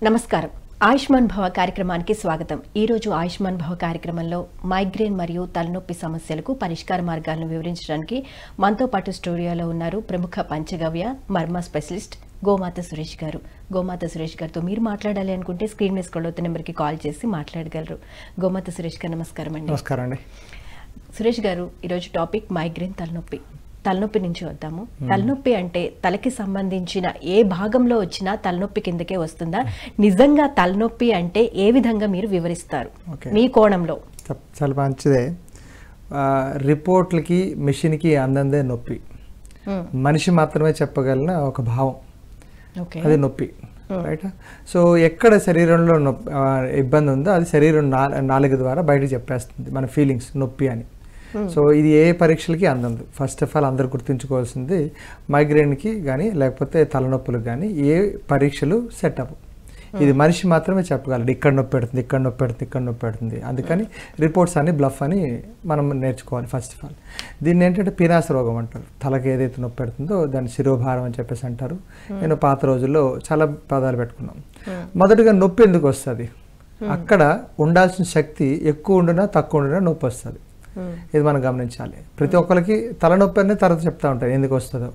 నమస్కారం. ఆయుష్మాన్ భవ కార్యక్రమానికి స్వాగతం. ఈ రోజు ఆయుష్మాన్ భవ కార్యక్రమంలో మైగ్రేన్ మరియు తలనొప్పి సమస్యలకు పరిష్కార మార్గాలను వివరించడానికి మనతో పాటు స్టూడియోలో ఉన్నారు ప్రముఖ పంచగవ్య మర్మ స్పెషలిస్ట్ గోమాత సురేష్ గారు. గోమాత సురేష్ గారితో మీరు మాట్లాడాలి అనుకుంటే స్క్రీన్ మీద స్క్రోల్ అవుతున్న నెంబర్కి కాల్ చేసి మాట్లాడగలరు. గోమాత సురేష్ గారు నమస్కారం అండి. నమస్కారం అండి. సురేష్ గారు, ఈరోజు టాపిక్ మైగ్రేన్, తలనొప్పి. తలనొప్పి నుంచి వద్దాము. తలనొప్పి అంటే తలకి సంబంధించిన ఏ భాగంలో వచ్చినా తలనొప్పి కిందకే వస్తుందా? నిజంగా తలనొప్పి అంటే ఏ విధంగా మీరు వివరిస్తారు మీ కోణంలో? చాలా మంచిదే. రిపోర్ట్లకి మిషన్కి అందందే నొప్పి. మనిషి మాత్రమే చెప్పగలిగిన ఒక భావం, అది నొప్పి. రైట్. సో ఎక్కడ శరీరంలో ఇబ్బంది ఉందో అది శరీరం నాలుగు ద్వారా బయటకు చెప్పేస్తుంది మన ఫీలింగ్స్ నొప్పి అని. సో ఇది ఏ పరీక్షలకి అందదు. ఫస్ట్ ఆఫ్ ఆల్ అందరు గుర్తుంచుకోవాల్సింది, మైగ్రేన్కి కానీ లేకపోతే తలనొప్పులకు కానీ ఏ పరీక్షలు సెటప్, ఇది మనిషి మాత్రమే చెప్పగలడు. ఇక్కడ నొప్పి పెడుతుంది, ఇక్కడ నొప్పి పెడుతుంది, ఇక్కడ నొప్పి పెడుతుంది. అందుకని రిపోర్ట్స్ అని బ్లఫ్ అని మనం నేర్చుకోవాలి ఫస్ట్ ఆఫ్ ఆల్. దీన్ని ఏంటంటే పీనాస రోగం అంటారు. తలకి ఏదైతే నొప్పి పెడుతుందో దాన్ని శిరోభారం అని చెప్పేసి అంటారు. నేను పాత రోజుల్లో చాలా పదాలు పెట్టుకున్నాం. మొదటిగా నొప్పి ఎందుకు వస్తుంది? అక్కడ ఉండాల్సిన శక్తి ఎక్కువ ఉండినా తక్కువ ఉండినా నొప్పి వస్తుంది. ఇది మనం గమనించాలి. ప్రతి ఒక్కరికి తలనొప్పి అనేది తర్వాత చెప్తా ఉంటారు ఎందుకు వస్తుందో.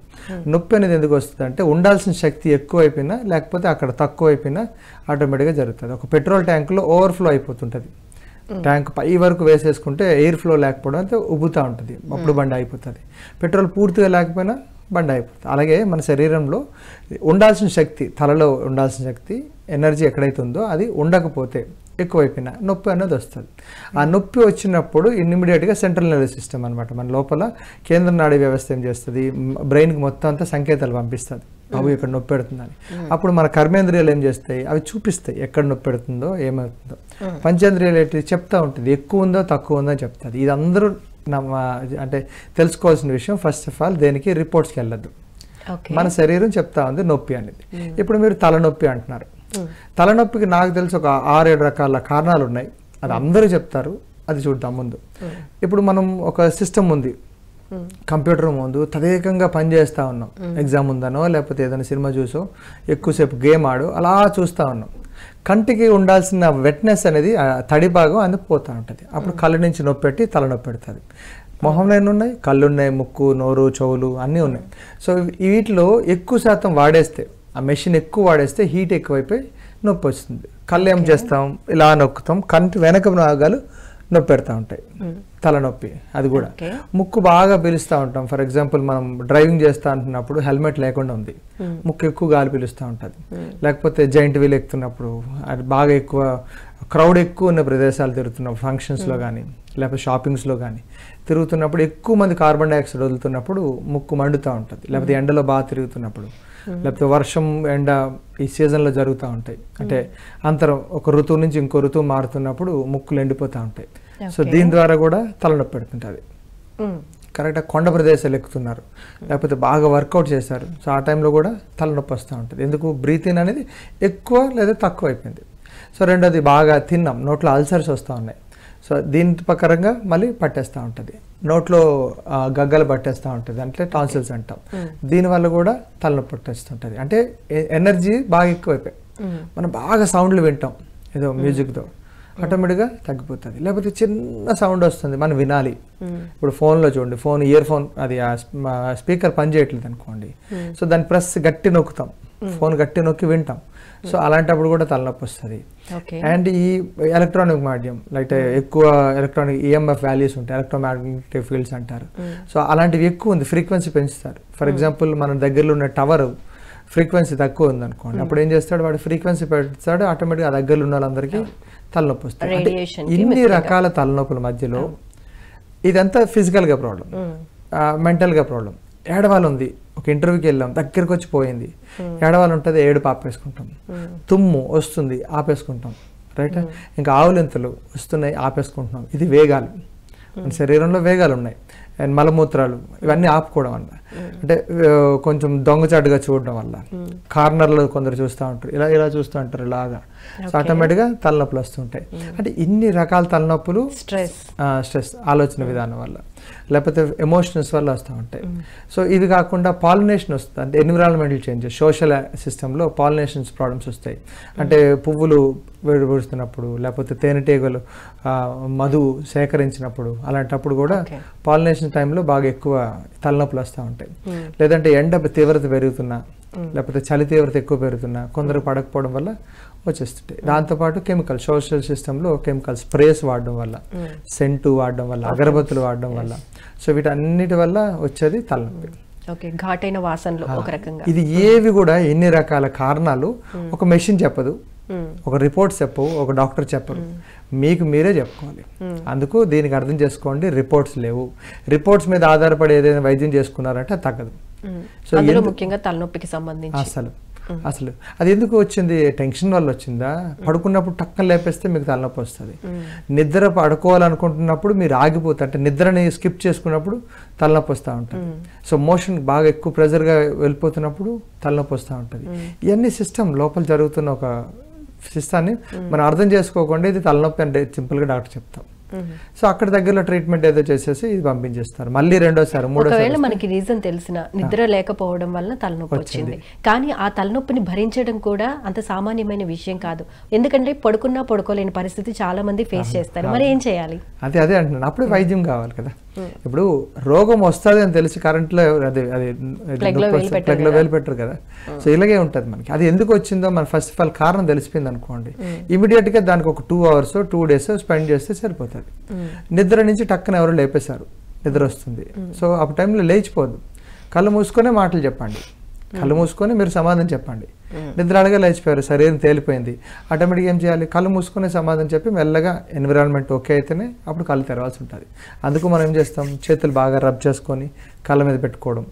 నొప్పి అనేది ఎందుకు వస్తుంది అంటే ఉండాల్సిన శక్తి ఎక్కువ అయిపోయినా లేకపోతే అక్కడ తక్కువ అయిపోయినా ఆటోమేటిక్గా జరుగుతుంది. ఒక పెట్రోల్ ట్యాంకులో ఓవర్ఫ్లో అయిపోతుంటుంది. ట్యాంక్ పై వరకు వేసేసుకుంటే ఎయిర్ ఫ్లో లేకపోవడం అయితే ఉబ్బుతూ ఉంటుంది, అప్పుడు బండి అయిపోతుంది. పెట్రోల్ పూర్తిగా లేకపోయినా బండి అయిపోతుంది. అలాగే మన శరీరంలో ఉండాల్సిన శక్తి, తలలో ఉండాల్సిన శక్తి ఎనర్జీ ఎక్కడైతే ఉందో అది ఉండకపోతే ఎక్కువైపోయినా నొప్పి అనేది వస్తుంది. ఆ నొప్పి వచ్చినప్పుడు ఇమ్మీడియట్గా సెంట్రల్ నర్వస్ సిస్టమ్ అనమాట, మన లోపల కేంద్ర నాడీ వ్యవస్థ ఏం చేస్తుంది, బ్రెయిన్కి మొత్తం అంతా సంకేతాలు పంపిస్తుంది, బాబు ఇక్కడ నొప్పి పెడుతుందని. అప్పుడు మన కర్మేంద్రియాలు ఏం చేస్తాయి, అవి చూపిస్తాయి ఎక్కడ నొప్పి పెడుతుందో ఏమవుతుందో. పంచేంద్రియాలు ఏంటి చెప్తా ఉంటుంది, ఎక్కువ ఉందో తక్కువ ఉందో అని చెప్తుంది. ఇది అందరూ అంటే తెలుసుకోవాల్సిన విషయం. ఫస్ట్ ఆఫ్ ఆల్ దేనికి రిపోర్ట్స్కి వెళ్ళద్దు, మన శరీరం చెప్తా ఉంది నొప్పి అనేది. ఇప్పుడు మీరు తలనొప్పి అంటున్నారు. తలనొప్పికి నాకు తెలిసి ఒక 6-7 రకాల కారణాలు ఉన్నాయి, అది అందరూ చెప్తారు. అది చూద్దాం ముందు. ఇప్పుడు మనం ఒక సిస్టమ్ ఉంది, కంప్యూటర్ ముందు తదేకంగా పనిచేస్తూ ఉన్నాం. ఎగ్జామ్ ఉందనో లేకపోతే ఏదైనా సినిమా చూసో ఎక్కువసేపు గేమ్ ఆడు అలా చూస్తూ ఉన్నాం. కంటికి ఉండాల్సిన వెట్నెస్ అనేది తడి భాగం అందుకు పోతూ ఉంటుంది. అప్పుడు కళ్ళు నుంచి నొప్పి పెట్టి తలనొప్పి పెడుతుంది. మొహంలో ఎన్ని ఉన్నాయి, కళ్ళు ఉన్నాయి, ముక్కు, నోరు, చెవులు అన్నీ ఉన్నాయి. సో వీటిలో ఎక్కువ శాతం వాడేస్తే, ఆ మెషిన్ ఎక్కువ వాడేస్తే హీట్ ఎక్కువైపోయి నొప్పి వస్తుంది. కళ్ళు ఏం చేస్తాం, ఇలా నొక్కుతాం, కంటి వెనక భాగాలు నొప్పి పెడతా ఉంటాయి, తలనొప్పి. అది కూడా ముక్కు బాగా పీలుస్తూ ఉంటాం. ఫర్ ఎగ్జాంపుల్ మనం డ్రైవింగ్ చేస్తూ అంటున్నప్పుడు హెల్మెట్ లేకుండా ఉంది, ముక్కు ఎక్కువ గాలి పీలుస్తూ ఉంటుంది. లేకపోతే జైంట్ వీల్ ఎక్కుతున్నప్పుడు, అది బాగా ఎక్కువ క్రౌడ్ ఎక్కువ ఉన్న ప్రదేశాలు తిరుగుతున్నప్పుడు, ఫంక్షన్స్లో కానీ లేకపోతే షాపింగ్స్లో కానీ తిరుగుతున్నప్పుడు ఎక్కువ మంది కార్బన్ డైఆక్సైడ్ వదులుతున్నప్పుడు ముక్కు మండుతూ ఉంటుంది. లేకపోతే ఎండలో బాగా తిరుగుతున్నప్పుడు, లేకపోతే వర్షం ఎండ ఈ సీజన్లో జరుగుతూ ఉంటాయి. అంటే అంతరం ఒక ఋతువు నుంచి ఇంకో ఋతువు మారుతున్నప్పుడు ముక్కులు ఎండిపోతూ ఉంటాయి. సో దీని ద్వారా కూడా తలనొప్పి పెడుతుంటుంది. కరెక్ట్గా కొండ ప్రదేశాలు ఎక్కుతున్నారు లేకపోతే బాగా వర్కౌట్ చేశారు, సో ఆ టైంలో కూడా తలనొప్పి వస్తూ ఉంటుంది. ఎందుకు, బ్రీతింగ్ అనేది ఎక్కువ లేదా తక్కువ అయిపోయింది. సో రెండోది బాగా తిన్నాం, నోట్లో అల్సర్స్ వస్తూ ఉన్నాయి. సో దీని ప్రకారంగా మళ్ళీ పట్టేస్తూ ఉంటుంది, నోట్లో గగ్గలు పట్టేస్తూ ఉంటుంది, అంటే టాన్సిల్స్ అంటాం. దీనివల్ల కూడా తలనొప్పి పట్టేస్తుంటుంది. అంటే ఎనర్జీ బాగా ఎక్కువైపోయి మనం బాగా సౌండ్లు వింటాం ఏదో మ్యూజిక్తో, ఆటోమేటిక్గా తగ్గిపోతుంది. లేకపోతే చిన్న సౌండ్ వస్తుంది మనం వినాలి. ఇప్పుడు ఫోన్లో చూడండి, ఫోన్ ఇయర్ ఫోన్ అది స్పీకర్ పని చేయట్లేదు అనుకోండి, సో దాన్ని ప్రెస్ గట్టి నొక్కుతాం, ఫోన్ గట్టి నొక్కి వింటాం. సో అలాంటప్పుడు కూడా తలనొప్పి వస్తుంది. అండ్ ఈ ఎలక్ట్రానిక్ మాధ్యం లైక్ ఎక్కువ ఎలక్ట్రానిక్ ఈఎంఎఫ్ వాల్యూస్ ఉంటాయి, ఎలక్ట్రోమాగ్నెటిక్ ఫీల్డ్స్ అంటారు. సో అలాంటివి ఎక్కువ ఉంది, ఫ్రీక్వెన్సీ పెంచుతారు. ఫర్ ఎగ్జాంపుల్ మన దగ్గరలో ఉన్న టవర్ ఫ్రీక్వెన్సీ తక్కువ ఉంది అనుకోండి, అప్పుడు ఏం చేస్తాడు, వాడు ఫ్రీక్వెన్సీ పెడతాడు, ఆటోమేటిక్గా ఆ దగ్గరలో ఉన్న వాళ్ళందరికీ తలనొప్పి వస్తుంది. అంటే ఇన్ని రకాల తలనొప్పుల మధ్యలో ఇదంతా ఫిజికల్గా ప్రాబ్లం, మెంటల్గా ప్రాబ్లం. ఏడవాళ్ళు ఉంది, ఒక ఇంటర్వ్యూకి వెళ్ళాం, దగ్గరికి వచ్చి పోయింది, ఏడవాళ్ళు ఉంటుంది, ఏడుపు ఆపేసుకుంటాం. తుమ్ము వస్తుంది, ఆపేసుకుంటాం. రైట్. ఇంకా ఆవులింతలు వస్తున్నాయి, ఆపేసుకుంటున్నాం. ఇది వేగాలు, మన శరీరంలో వేగాలు ఉన్నాయి. అండ్ మలమూత్రాలు ఇవన్నీ ఆపుకోవడం వల్ల, అంటే కొంచెం దొంగచాటుగా చూడడం వల్ల, కార్నర్లో కొందరు చూస్తూ ఉంటారు, ఇలా ఇలా చూస్తూ ఉంటారు ఇలాగా. సో ఆటోమేటిక్గా తలనొప్పులు వస్తుంటాయి. అంటే ఇన్ని రకాల తలనొప్పులు స్ట్రెస్ ఆలోచన విధానం వల్ల. లేకపోతే ఎమోషనల్స్ వల్ల వస్తూ ఉంటాయి. సో ఇది కాకుండా పాలినేషన్ వస్తుంది, అంటే ఎన్విరాన్మెంటల్ చేంజెస్, సోషల్ సిస్టంలో పాలినేషన్స్ ప్రాబ్లమ్స్ వస్తాయి. అంటే పువ్వులు విడిపడుతున్నప్పుడు, లేకపోతే తేనెటీగలు మధు సేకరించినప్పుడు, అలాంటప్పుడు కూడా పాలినేషన్ టైంలో బాగా ఎక్కువ తలనొప్పులు వస్తూ ఉంటాయి. లేదంటే ఎండ తీవ్రత పెరుగుతున్నా, లేకపోతే చలి తీవ్రత ఎక్కువ పెరుగుతున్నా, కొందరు పడకపోవడం వల్ల వచ్చేస్తుంటాయి. దాంతోపాటు కెమికల్, సోషల్ సిస్టంలో కెమికల్ స్ప్రేస్ వాడడం వల్ల, సెంటు వాడడం వల్ల, అగరబత్తులు వాడడం వల్ల, సో వీటన్నిటి వల్ల వచ్చేది తలనొప్పి. ఘాటైన వాసనలు ఒక రకంగా. ఇది ఏవి కూడా ఎన్ని రకాల కారణాలు ఒక మెషిన్ చెప్పదు, ఒక రిపోర్ట్స్ చెప్పవు, ఒక డాక్టర్ చెప్పరు, మీకు మీరే చెప్పుకోవాలి. అందుకు దీనికి అర్థం చేసుకోండి, రిపోర్ట్స్ లేవు. రిపోర్ట్స్ మీద ఆధారపడి ఏదైనా వైద్యం చేసుకున్నారంటే తగ్గదు. సో ముఖ్యంగా తలనొప్పికి సంబంధించి అసలు అది ఎందుకు వచ్చింది? టెన్షన్ వల్ల వచ్చిందా? పడుకున్నప్పుడు టక్కన లేపేస్తే మీకు తలనొప్పి వస్తుంది. నిద్ర పడుకోవాలనుకుంటున్నప్పుడు మీరు ఆగిపోతారు, అంటే నిద్రని స్కిప్ చేసుకున్నప్పుడు తలనొప్పి వస్తూ ఉంటుంది. సో మోషన్ బాగా ఎక్కువ ప్రెజర్గా వెళ్ళిపోతున్నప్పుడు తలనొప్పి వస్తూ ఉంటుంది. ఇవన్నీ సిస్టమ్ లోపల జరుగుతున్న ఒక సిస్టాన్ని మనం అర్థం చేసుకోకుండా ఇది తలనొప్పి అంటే సింపుల్గా డాక్టర్ చెప్తాం. సో అక్కడ దగ్గరలో ట్రీట్మెంట్ ఏదో చేసేసి ఇది పంపించేస్తారు. మళ్ళీ రెండోసారి మూడోసారి మనకి రీజన్ తెలిసిన నిద్ర లేకపోవడం వల్ల తలనొప్పి వచ్చింది, కానీ ఆ తలనొప్పిని భరించడం కూడా అంత సామాన్యమైన విషయం కాదు. ఎందుకంటే పడుకున్నా పడుకోలేని పరిస్థితి చాలా మంది ఫేస్ చేస్తారు. మరి ఏం చేయాలి? అదే అంటున్నాను, అప్పుడు వైద్యం కావాలి కదా. ఇప్పుడు రోగం వస్తుంది అని తెలిసి కరెంట్లో అది ప్లగ్ లో వేలు పెట్టరు కదా. సో ఇలాగే ఉంటుంది మనకి. అది ఎందుకు వచ్చిందో మన ఫస్ట్ ఆఫ్ ఆల్ కారణం తెలిసిపోయింది అనుకోండి, ఇమీడియట్ గా దానికి ఒక 2 hours 2 days స్పెండ్ చేస్తే సరిపోతుంది. నిద్ర నుంచి టక్కన ఎవరు లేపేశారు, నిద్ర వస్తుంది. సో ఆ టైంలో లేచిపోదు, కళ్ళు మూసుకొనే మాటలు చెప్పండి, కళ్ళు మూసుకొని మీరు సమాధానం చెప్పండి. నిద్ర అడగా లేచిపోయారు, శరీరం తేలిపోయింది, ఆటోమేటిక్గా ఏం చేయాలి? కళ్ళు మూసుకునే సమాధానం చెప్పి మెల్లగా ఎన్విరాన్మెంట్ ఓకే అయితేనే అప్పుడు కళ్ళు తెరవాల్సి ఉంటుంది. అందుకు మనం ఏం చేస్తాం, చేతులు బాగా రబ్ చేసుకొని కళ్ళ మీద పెట్టుకోవడం,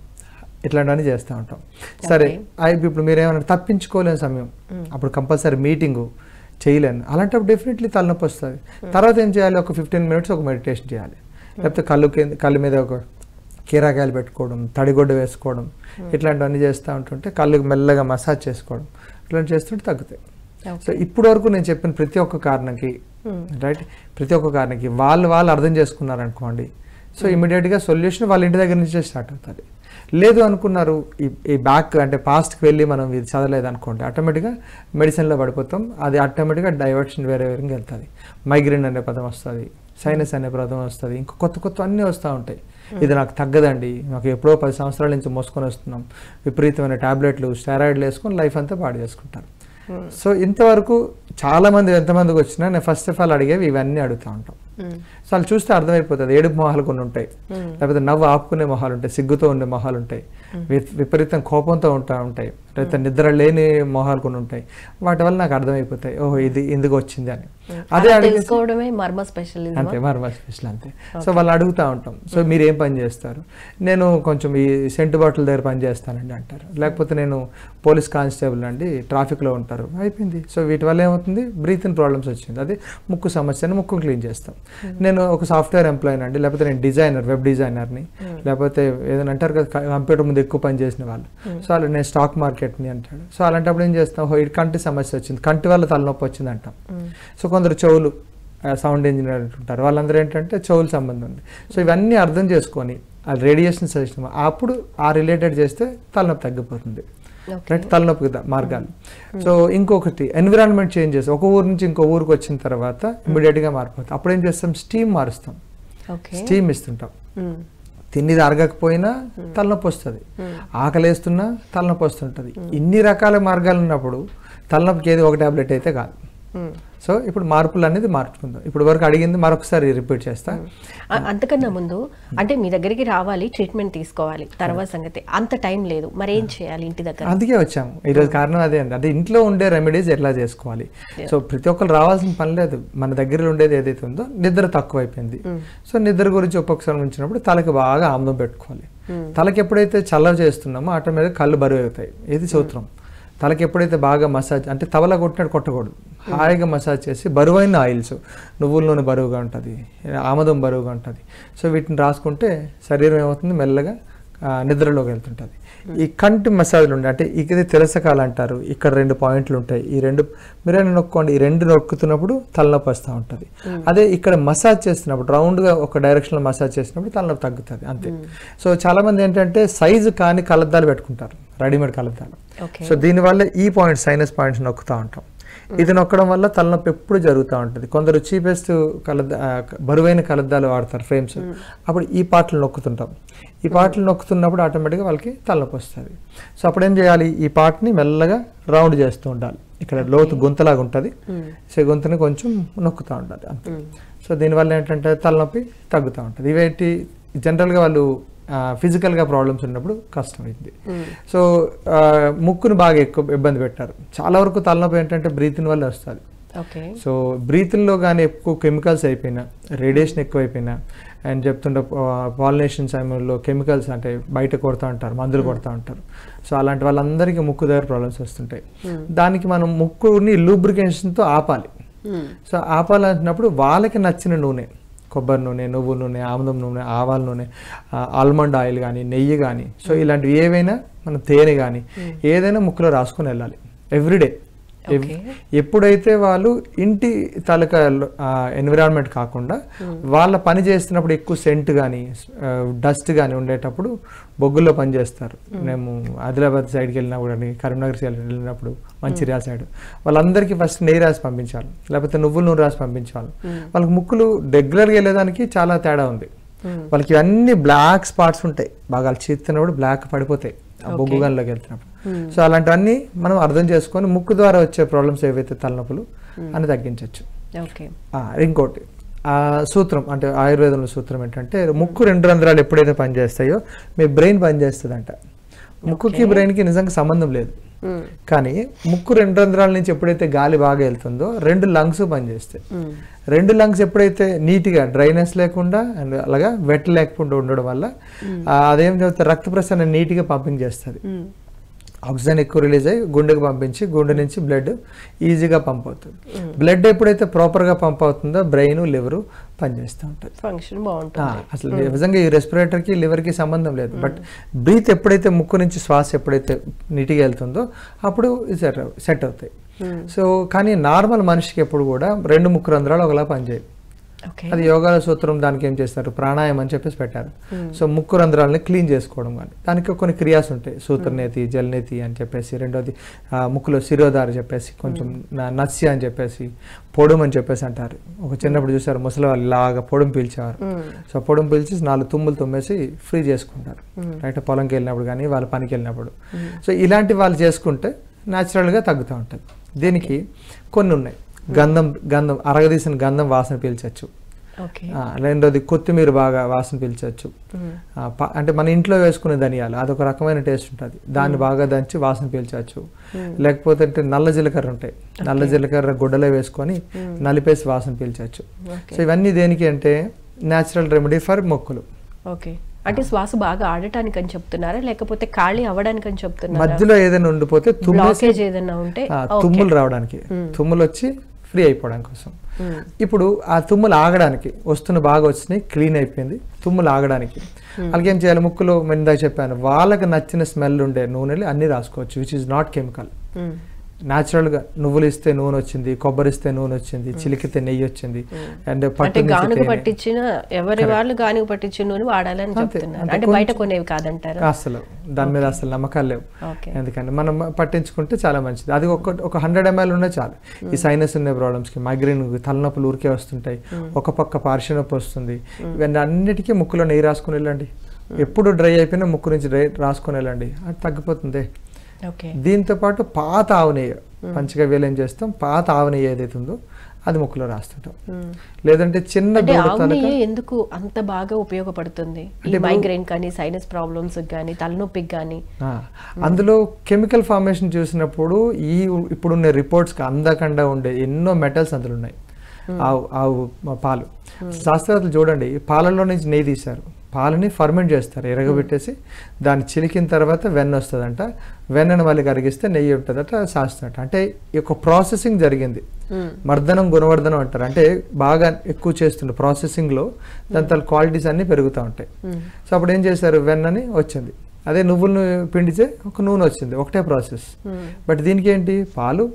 ఇట్లాంటివన్నీ చేస్తూ ఉంటాం. సరే ఇప్పుడు మీరేమన్నా తప్పించుకోలేని సమయం, అప్పుడు కంపల్సరీ మీటింగు చేయలేను, అలాంటప్పుడు డెఫినెట్లీ తలనొప్పి వస్తుంది. తర్వాత ఏం చేయాలి? ఒక 15 minutes ఒక మెడిటేషన్ చేయాలి, లేకపోతే కళ్ళు మీద ఒక కీరాకాయలు పెట్టుకోవడం, తడిగొడ్డ వేసుకోవడం, ఇట్లాంటివన్నీ చేస్తూ ఉంటుంటే కళ్ళు మెల్లగా మసాజ్ చేసుకోవడం, ఇట్లాంటి చేస్తుంటే తగ్గుతాయి. సో ఇప్పటి వరకు నేను చెప్పిన ప్రతి ఒక్క కారణంకి రైట్, ప్రతి ఒక్క కారణంకి వాళ్ళు అర్థం చేసుకున్నారనుకోండి, సో ఇమీడియట్గా సొల్యూషన్ వాళ్ళ ఇంటి దగ్గర నుంచే స్టార్ట్ అవుతుంది. లేదు అనుకున్నారు, ఈ బ్యాక్ అంటే పాస్ట్కి వెళ్ళి మనం ఇది చదవలేదు అనుకోండి, ఆటోమేటిక్గా మెడిసిన్లో పడిపోతాం. అది ఆటోమేటిక్గా డైవర్షన్ వేరే వెళ్తుంది. మైగ్రేన్ అనే పదం వస్తుంది, సైనస్ అనే పదం వస్తుంది, ఇంకా కొత్త అన్నీ వస్తూ ఉంటాయి. ఇది నాకు తగ్గదండి, నాకు ఎప్పుడో 10 సంవత్సరాల నుంచి మోసుకొని వస్తున్నాం, విపరీతమైన టాబ్లెట్లు స్టెరాయిడ్లు వేసుకొని లైఫ్ అంతా పాడు చేసుకుంటారు. సో ఇంతవరకు చాలా మంది ఎంతమందికి వచ్చినా నేను ఫస్ట్ ఆఫ్ ఆల్ అడిగేవి ఇవన్నీ అడుగుతూ ఉంటాం. సో వాళ్ళు చూస్తే అర్థమైపోతుంది, ఏడుపు మొహాలు కొన్ని ఉంటాయి, లేకపోతే నవ్వు ఆపుకునే మొహాలు ఉంటాయి, సిగ్గుతో ఉండే మొహాలు ఉంటాయి, విపరీతం కోపంతో ఉంటాయి, లేకపోతే నిద్ర లేని మొహాలు కొన్ని ఉంటాయి. వాటి వల్ల నాకు అర్థమైపోతాయి, ఓహో ఇది ఎందుకు వచ్చింది అని. అదే అడుగుకోవడమే మర్మ స్పెషల్ అంతే, మర్మ స్పెషల్ అంతే. సో వాళ్ళు అడుగుతూ ఉంటాం, సో మీరు ఏం పని చేస్తారు? నేను కొంచెం ఈ సెంటు బాటిల్ దగ్గర పని చేస్తానండి అంటారు, లేకపోతే నేను పోలీస్ కానిస్టేబుల్ అండి, ట్రాఫిక్లో ఉంటారు, అయిపోయింది. సో వీటి వల్ల ఏమవుతుంది? బ్రీతింగ్ ప్రాబ్లమ్స్ వచ్చింది, అది ముక్కు సమస్యని ముక్కు క్లీన్ చేస్తాం. నేను ఒక సాఫ్ట్వేర్ ఎంప్లాయీ అండి, లేకపోతే నేను డిజైనర్, వెబ్ డిజైనర్ని, లేకపోతే ఏదైనా అంటారు కదా కంప్యూటర్ ముందు ఎక్కువ పని చేసిన వాళ్ళు, సో అలా నేను స్టాక్ మార్కెట్ని అంటాడు. సో అలాంటప్పుడు ఏం చేస్తాం? కంటి సమస్య వచ్చింది, కంటి వల్ల తలనొప్పి వచ్చింది అంటాం. సో కొందరు చెవులు, సౌండ్ ఇంజనీర్ అంటుంటారు, వాళ్ళందరూ ఏంటంటే చెవులు సంబంధం ఉంది. సో ఇవన్నీ అర్థం చేసుకొని ఆ రేడియేషన్ సిస్టమ్ అప్పుడు ఆ రిలేటెడ్ చేస్తే తలనొప్పి తగ్గిపోతుంది. తలనొప్పి మార్గాలు. సో ఇంకొకటి ఎన్విరాన్మెంట్ చేంజెస్, ఒక ఊరు నుంచి ఇంకో ఊరికి వచ్చిన తర్వాత ఇమీడియట్గా మారిపోతుంది. అప్పుడు ఏం చేస్తాం? స్టీమ్ మారుస్తాం, స్టీమ్ ఇస్తుంటాం. తిన్నది అరగకపోయినా తలనొప్పి వస్తుంది, ఆకలేస్తున్నా తలనొప్పి వస్తుంటుంది. ఇన్ని రకాల మార్గాలు ఉన్నప్పుడు తలనొప్పికి ఏది ఒక టాబ్లెట్ అయితే కాదు. సో ఇప్పుడు మార్పులు అనేది మార్చుకుందాం. ఇప్పుడు వరకు అడిగింది మరొకసారి రిపీట్ చేస్తా. అంతకన్నా ముందు అంటే మీ దగ్గరికి రావాలి, ట్రీట్మెంట్ తీసుకోవాలి, తర్వాత సంగతి అంత టైం లేదు, మరి ఏం చేయాలి ఇంటి దగ్గర? అందుకే వచ్చాము ఈరోజు, కారణం అదే అండి. అదే ఇంట్లో ఉండే రెమెడీస్ ఎట్లా చేసుకోవాలి. సో ప్రతి ఒక్కరు రావాల్సిన పని లేదు, మన దగ్గర ఉండేది ఏదైతే ఉందో, నిద్ర తక్కువైపోయింది. సో నిద్ర గురించి ఒక్కొక్కసారి ఉంచినప్పుడు తలకి బాగా ఆమ్లం పెట్టుకోవాలి. తలకి ఎప్పుడైతే చల్లవ చేస్తున్నామో ఆటోమేటిక్గా కళ్ళు బరువు అవుతాయి. ఇది సూత్రం. తలకి ఎప్పుడైతే బాగా మసాజ్, అంటే తవల కొట్టినట్టు కొట్టకూడదు, హాయిగా మసాజ్ చేసి బరువైన ఆయిల్స్, నువ్వుల నూనె బరువుగా ఉంటుంది, ఆమదం బరువుగా ఉంటుంది. సో వీటిని రాసుకుంటే శరీరం ఏమవుతుంది? మెల్లగా నిద్రలోకి వెళ్తుంటుంది. ఈ కంటి మసాజ్లు ఉంటాయి, అంటే ఇది తెరసకాలు అంటారు. ఇక్కడ 2 పాయింట్లు ఉంటాయి, ఈ 2 మీరైనా నొక్కోండి, ఈ 2 నొక్కుతున్నప్పుడు తలనొప్పి వస్తూ ఉంటుంది. అదే ఇక్కడ మసాజ్ చేస్తున్నప్పుడు రౌండ్గా ఒక డైరెక్షన్లో మసాజ్ చేసినప్పుడు తలనొప్పి తగ్గుతుంది అంతే. సో చాలా మంది ఏంటంటే సైజు కాని కళ్ళద్దాలు పెట్టుకుంటారు, రెడీమేడ్ కళ్ళద్దాలు. సో దీనివల్ల ఈ పాయింట్స్, సైనస్ పాయింట్స్ నొక్కుతూ ఉంటాం. ఇది నొక్కడం వల్ల తలనొప్పి ఎప్పుడు జరుగుతూ ఉంటుంది. కొందరు చీపెస్ట్ బరువైన కలద్దాలు వాడతారు, ఫ్రేమ్స్. అప్పుడు ఈ పార్ట్లు నొక్కుతుంటాం. ఈ పార్ట్లు నొక్కుతున్నప్పుడు ఆటోమేటిక్గా వాళ్ళకి తలనొప్పి వస్తుంది. సో అప్పుడు ఏం చేయాలి, ఈ పార్ట్ని మెల్లగా రౌండ్ చేస్తూ ఉండాలి. ఇక్కడ లోతు గుంతలాగా ఉంటుంది, సో గుంతని కొంచెం నొక్కుతూ ఉండాలి అంతే. సో దీనివల్ల ఏంటంటే తలనొప్పి తగ్గుతూ ఉంటుంది. ఇవేంటి జనరల్గా వాళ్ళు ఫిజికల్గా ప్రాబ్లమ్స్ ఉన్నప్పుడు కష్టమైంది. సో ముక్కును బాగా ఎక్కువ ఇబ్బంది పెట్టారు. చాలా వరకు తలనొప్పి ఏంటంటే బ్రీతింగ్ వల్ల వస్తుంది. సో బ్రీతింగ్లో కానీ ఎక్కువ కెమికల్స్ అయిపోయినా, రేడియేషన్ ఎక్కువైపోయినా, అండ్ చెప్తుంటే పాలినేషన్ సమయంలో కెమికల్స్ అంటే బయట కొడుతూ ఉంటారు, మందులు కొడుతూ ఉంటారు. సో అలాంటి వాళ్ళందరికీ ముక్కు దగ్గర ప్రాబ్లమ్స్ వస్తుంటాయి. దానికి మనం ముక్కుని లూబ్రికేషన్తో ఆపాలి. సో ఆపాలంటున్నప్పుడు వాళ్ళకి నచ్చిన నూనె, కొబ్బరి నూనె, నువ్వుల నూనె, ఆముదం నూనె, ఆవాల నూనె, ఆల్మండ్ ఆయిల్ కానీ, నెయ్యి కానీ, సో ఇలాంటివి ఏవైనా, మనం తేనె కానీ ఏదైనా ముక్కులో రాసుకొని వెళ్ళాలి ఎవ్రీడే. ఎప్పుడైతే వాళ్ళు ఇంటి తాలూకా ఎన్విరాన్మెంట్ కాకుండా వాళ్ళ పని చేస్తున్నప్పుడు ఎక్కువ సెంట్ కానీ డస్ట్ కానీ ఉండేటప్పుడు బొగ్గుల్లో పని చేస్తారు. మేము ఆదిలాబాద్ సైడ్కి వెళ్ళినప్పుడు కానీ, కరీంనగర్ సైడ్ వెళ్ళినప్పుడు, మంచిర్యాల సైడ్, వాళ్ళందరికీ ఫస్ట్ నెయ్యి రాసి పంపించాలి, లేకపోతే నువ్వుల నూనె రాసి పంపించాలి. వాళ్ళకి ముక్కులు రెగ్యులర్గా వెళ్ళేదానికి చాలా తేడా ఉంది. వాళ్ళకి అన్ని బ్లాక్ స్పాట్స్ ఉంటాయి, బాగా చీతున్నప్పుడు బ్లాక్ పడిపోతాయి బొగ్గు గన్లోకి వెళ్తున్నప్పుడు. సో అలాంటివన్నీ మనం అర్థం చేసుకొని ముక్కు ద్వారా వచ్చే ప్రాబ్లమ్స్ ఏవైతే తలనొప్పులు అని తగ్గించవచ్చు. ఇంకోటి సూత్రం, అంటే ఆయుర్వేదంలో సూత్రం ఏంటంటే, ముక్కు 2 రంధ్రాలు ఎప్పుడైతే పనిచేస్తాయో మీ బ్రెయిన్ పనిచేస్తుందంట. ముక్కుకి బ్రెయిన్కి నిజంగా సంబంధం లేదు, కానీ ముక్కు 2 రంధ్రాల నుంచి ఎప్పుడైతే గాలి బాగా వెళ్తుందో 2 లంగ్స్ పనిచేస్తాయి. 2 లంగ్స్ ఎప్పుడైతే నీట్గా డ్రైనెస్ లేకుండా అండ్ అలాగా వెట్ లేకుండా ఉండడం వల్ల అదేం చెప్తే రక్త ప్రసరణ నీట్గా పంపింగ్ చేస్తుంది. ఆక్సిజన్ ఎక్కువ రిలీజ్ అయ్యి గుండెకి పంపించి గుండె నుంచి బ్లడ్ ఈజీగా పంప్ అవుతుంది. బ్లడ్ ఎప్పుడైతే ప్రాపర్గా పంప్ అవుతుందో బ్రెయిన్, లివర్ పనిచేస్తూ ఉంటుంది, ఫంక్షన్ బాగుంటుంది. అసలు నిజంగా ఈ రెస్పిరేటర్కి లివర్కి సంబంధం లేదు. బట్ బ్రీత్ ఎప్పుడైతే ముక్కు నుంచి శ్వాస ఎప్పుడైతే నీట్గా వెళ్తుందో అప్పుడు సెట్ అవుతాయి. సో కానీ నార్మల్ మనిషికి ఎప్పుడు కూడా 2 ముక్కు రంధ్రాలు ఒకలా పనిచేయవు. అది యోగాల సూత్రం దానికి ఏం చేస్తారు, ప్రాణాయామం అని చెప్పేసి పెట్టారు. సో ముక్కు రంధ్రాలని క్లీన్ చేసుకోవడం కానీ, దానికి కొన్ని క్రియాస్ ఉంటాయి, సూత్రనేతి, జలనేతి అని చెప్పేసి, రెండోది ముక్కులో శిరోధార చెప్పేసి, కొంచెం నస్య అని చెప్పేసి, పొడుము అని చెప్పేసి అంటారు. ఒక చిన్నప్పుడు చూసారు ముసలి వాళ్ళు ఇలాగా పొడుము పీల్చేవారు. సో పొడుము పీల్చి 4 తుమ్ములు తుమ్మేసి ఫ్రీ చేసుకుంటారు, రైట్, పొలంకి వెళ్ళినప్పుడు కానీ వాళ్ళ పనికి వెళ్ళినప్పుడు. సో ఇలాంటి వాళ్ళు చేసుకుంటే న్యాచురల్గా తగ్గుతూ ఉంటుంది. దీనికి కొన్ని ఉన్నాయి. గంధం అరగదీసిన గంధం వాసన పీల్చచ్చు. రెండోది కొత్తిమీర బాగా వాసన పీల్చవచ్చు. అంటే మన ఇంట్లో వేసుకునే ధనియాలు, అదొక రకమైన టేస్ట్ ఉంటుంది, దాన్ని బాగా దంచి వాసన పీల్చవచ్చు. లేకపోతే అంటే నల్ల జీలకర్ర ఉంటాయి, నల్ల జీలకర్ర గుడ్డలో వేసుకొని నలిపేసి వాసన పీల్చవచ్చు. సో ఇవన్నీ దేనికి అంటే న్యాచురల్ రెమెడీ ఫర్ మొక్కులు. అంటే శ్వాస బాగా ఆడటానికి అని చెప్తున్నారా, లేకపోతే ఖాళీ అవ్వడానికి అని చెప్తున్నారా? మధ్యలో ఏదైనా ఉండిపోతే ఏదైనా ఉంటే తుమ్ములు రావడానికి, తుమ్ములు వచ్చి ఫ్రీ అయిపోవడం కోసం. ఇప్పుడు ఆ తుమ్ములు ఆగడానికి బాగా వచ్చినాయి, క్లీన్ అయిపోయింది, తుమ్ములు ఆగడానికి వాళ్ళకి ఏం చేయాలి, ముక్కులో ఇందాక చెప్పాను వాళ్ళకి నచ్చిన స్మెల్ ఉండే నూనెలు అన్ని రాసుకోవచ్చు, విచ్ ఇస్ నాట్ కెమికల్. న్యాచురల్గా నువ్వులు ఇస్తే నూనె వచ్చింది, కొబ్బరి ఇస్తే నూనె వచ్చింది, చిలికితే నెయ్యి వచ్చింది, అండ్ గానుగ పట్టించిన ఎవరి వాళ్ళు గానుగ పట్టించిన నూనె వాడాలని చెప్తున్నారు. అంటే బయట కొనేవి కాదంటారు. అసలు దాని మీద అసలు నమ్మకాలు లేవు. ఎందుకంటే మనం పట్టించుకుంటే చాలా మంచిది. అది ఒక 100 ml ఉన్నా చాలు. ఈ సైనస్ ఉన్న ప్రాబ్లమ్స్కి, మైగ్రేన్, తలనొప్పులు ఊరికే వస్తుంటాయి, ఒక పక్క పార్శ్వ నొప్పి వస్తుంది, ఇవన్నీ అన్నిటికీ ముక్కులో నెయ్యి రాసుకుని వెళ్ళండి. ఎప్పుడు డ్రై అయిపోయినా ముక్కు నుంచి డ్రై రాసుకొని వెళ్ళండి, అది తగ్గిపోతుంది. దీంతో పాటు పాత ఆవు నెయ్యి, పంచగవ్యాలు ఏం చేస్తాం, పాత ఆవు నెయ్యి ఏదైతే ఉందో అది ముక్కులో రాస్తుంటాం. లేదంటే చిన్న ఎందుకు అంత బాగా ఉపయోగపడుతుంది మైగ్రేన్ కానీ, సైనస్ ప్రాబ్లమ్స్ కానీ, తలనొప్పికి కానీ? అందులో కెమికల్ ఫార్మేషన్ చూసినప్పుడు ఇప్పుడున్న రిపోర్ట్స్కి అందకుండా ఉండే ఎన్నో మెటల్స్ అందులో ఉన్నాయి. ఆవు పాలు శాస్త్రవేత్తలు చూడండి, పాలల్లో నుంచి నెయ్యి తీశారు, పాలని ఫర్మెంట్ చేస్తారు, ఎరగబెట్టేసి దాన్ని చిలికిన తర్వాత వెన్న వస్తుందంట. వెన్నను మళ్ళీ కరిగిస్తే నెయ్యి ఉంటుందట, శాస్త్రట. అంటే ఈ యొక్క ప్రాసెసింగ్ జరిగింది. మర్దనం గుణవర్ధనం అంటారు. అంటే బాగా ఎక్కువ చేస్తుండే ప్రాసెసింగ్లో దాని తల క్వాలిటీస్ అన్నీ పెరుగుతూ ఉంటాయి. సో అప్పుడు ఏం చేశారు, వెన్నని వచ్చింది. అదే నువ్వులను పిండితే ఒక నూనె వచ్చింది, ఒకటే ప్రాసెస్. బట్ దీనికి ఏంటి, పాలు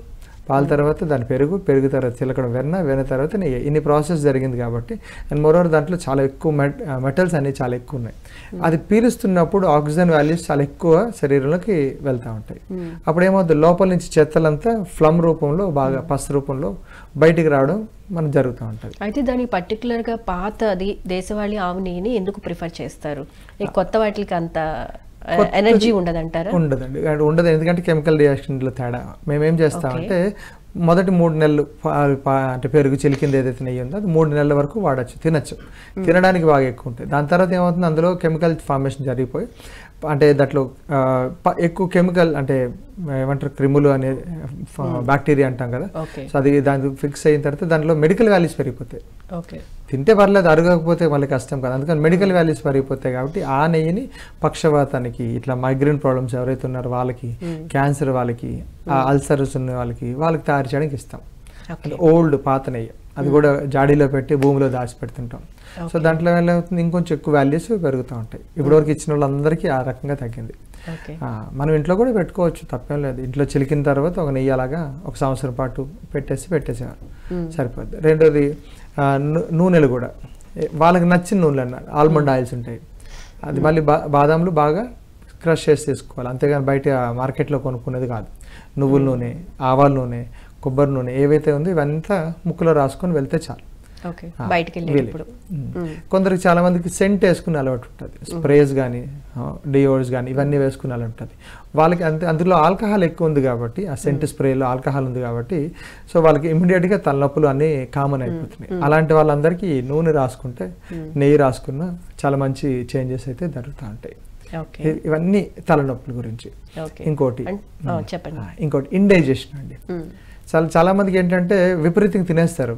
తర్వాత దాని పెరుగు తర్వాత చిలకడం వెన్న తర్వాత నెయ్యి, ఇన్ని ప్రాసెస్ జరిగింది కాబట్టి. అండ్ మోరోవర్ దాంట్లో చాలా ఎక్కువ మెటల్స్ అన్ని చాలా ఎక్కువ ఉన్నాయి. అది పీలుస్తున్నప్పుడు ఆక్సిజన్ వాల్యూస్ చాలా ఎక్కువ శరీరంలోకి వెళ్తూ ఉంటాయి. అప్పుడు ఏమవుతుంది, లోపల నుంచి చెత్తలంతా ఫ్లమ్ రూపంలో బాగా పసు రూపంలో బయటికి రావడం మనం జరుగుతూ ఉంటుంది. అయితే దానికి పర్టికులర్గా పాతది దేశవాళీ ఆవు నెయ్యిని ఎందుకు ప్రిఫర్ చేస్తారు? కొత్త వాటికి అంత ఎనర్జీ ఉండదంటారా? ఉండదండి, ఉండదు. ఎందుకంటే కెమికల్ రియాక్షన్లో తేడా. మేమేం చేస్తామంటే మొదటి 3 నెలలు అంటే పెరుగు చిలికింది ఏదైతే నెయ్యి ఉందో అది 3 నెలల వరకు వాడచ్చు, తినచ్చు. తినడానికి బాగా ఎక్కువ ఉంటుంది. దాని తర్వాత ఏమవుతుంది, అందులో కెమికల్ ఫార్మేషన్ జరిగిపోయి అంటే దాంట్లో ఎక్కువ కెమికల్ అంటే ఏమంటారు క్రిములు అనే బ్యాక్టీరియా అంటాం కదా. సో అది దాని ఫిక్స్ అయిన తర్వాత దాంట్లో మెడికల్ వాల్యూస్ పెరిగిపోతాయి. తింటే పర్లేదు, అరగకపోతే మళ్ళీ కష్టం కదా. అందుకని మెడికల్ వాల్యూస్ పెరిగిపోతాయి. కాబట్టి ఆ నెయ్యిని పక్షవాతానికి, ఇట్లా మైగ్రేన్ ప్రాబ్లమ్స్ ఎవరైతే ఉన్నారో వాళ్ళకి, క్యాన్సర్ వాళ్ళకి, అల్సర్స్ ఉన్న వాళ్ళకి తయారు చేయడానికి ఇస్తాం. ఓల్డ్ పాత నెయ్యి, అది కూడా జాడీలో పెట్టి భూమిలో దాచిపెడుతుంటాం. సో దాంట్లో ఏమవుతుంది, ఇంకొంచెం ఎక్కువ వాల్యూస్ పెరుగుతూ ఉంటాయి. ఇప్పటివరకు ఇచ్చిన వాళ్ళందరికీ ఆ రకంగా తగ్గింది. మనం ఇంట్లో కూడా పెట్టుకోవచ్చు, తప్పేం లేదు. ఇంట్లో చిలికిన తర్వాత ఒక నెయ్యి అలాగా 1 సంవత్సరం పాటు పెట్టేసేవారు, సరిపోద్ది. రెండోది నూనెలు కూడా వాళ్ళకి నచ్చిన నూనెలు అన్నారు. ఆల్మండ్ ఆయిల్స్ ఉంటాయి, అది మళ్ళీ బాదాంలు బాగా క్రష్ చేసి తీసుకోవాలి. అంతేగాని బయట మార్కెట్లో కొనుక్కునేది కాదు. నువ్వుల నూనె, ఆవాల నూనె, కొబ్బరి నూనె ఏవైతే ఉందో ఇవంతా ముక్కులో రాసుకొని వెళ్తే చాలు. కొందరికి చాలా మందికి సెంట్ వేసుకునే అలవాటు ఉంటుంది, స్ప్రేస్ కానీ డియోడ్స్ కానీ ఇవన్నీ వేసుకునే అలవాటు ఉంటుంది. వాళ్ళకి అందులో ఆల్కహాల్ ఎక్కువ ఉంది కాబట్టి, ఆ సెంట్ స్ప్రేలో ఆల్కహాల్ ఉంది కాబట్టి, సో వాళ్ళకి ఇమీడియట్గా తలనొప్పులు అన్నీ కామన్ అయిపోతున్నాయి. అలాంటి వాళ్ళందరికీ నూనె రాసుకుంటే, నెయ్యి రాసుకున్న చాలా మంచి చేంజెస్ అయితే జరుగుతూ ఉంటాయి. ఇవన్నీ తలనొప్పుల గురించి. ఇంకోటి ఇండైజెషన్ అండి. చాలా మందికి ఏంటంటే విపరీతంగా తినేస్తారు,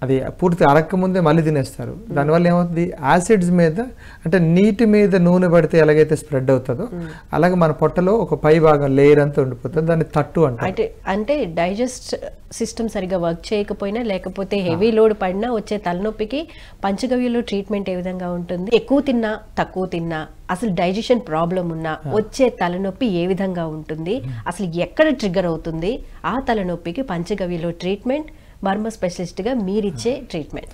అది పూర్తి అరక్క ముందే మళ్ళీ తినేస్తారు. దానివల్ల ఏమవుతుంది, యాసిడ్స్ మీద అంటే నీటి మీద నూనె పడితే ఎలాగైతే స్ప్రెడ్ అవుతుందో అలాగే మన పొట్టలో ఒక పై భాగం లేయర్ అంతా ఉండిపోతుంది, దాన్ని తట్టు అంటారు. అంటే డైజెస్ట్ సిస్టమ్ సరిగా వర్క్ చేయకపోయినా, లేకపోతే హెవీ లోడ్ పడినా వచ్చే తలనొప్పికి పంచగవ్యలో ట్రీట్మెంట్ ఏ విధంగా ఉంటుంది? ఎక్కువ తిన్నా, తక్కువ తిన్నా, అసలు డైజెషన్ ప్రాబ్లం ఉన్నా వచ్చే తలనొప్పి ఏ విధంగా ఉంటుంది, అసలు ఎక్కడ ట్రిగ్గర్ అవుతుంది, ఆ తలనొప్పికి పంచగవ్యలో ట్రీట్మెంట్, మర్మ స్పెషలిస్ట్గా మీరిచ్చే ట్రీట్మెంట్.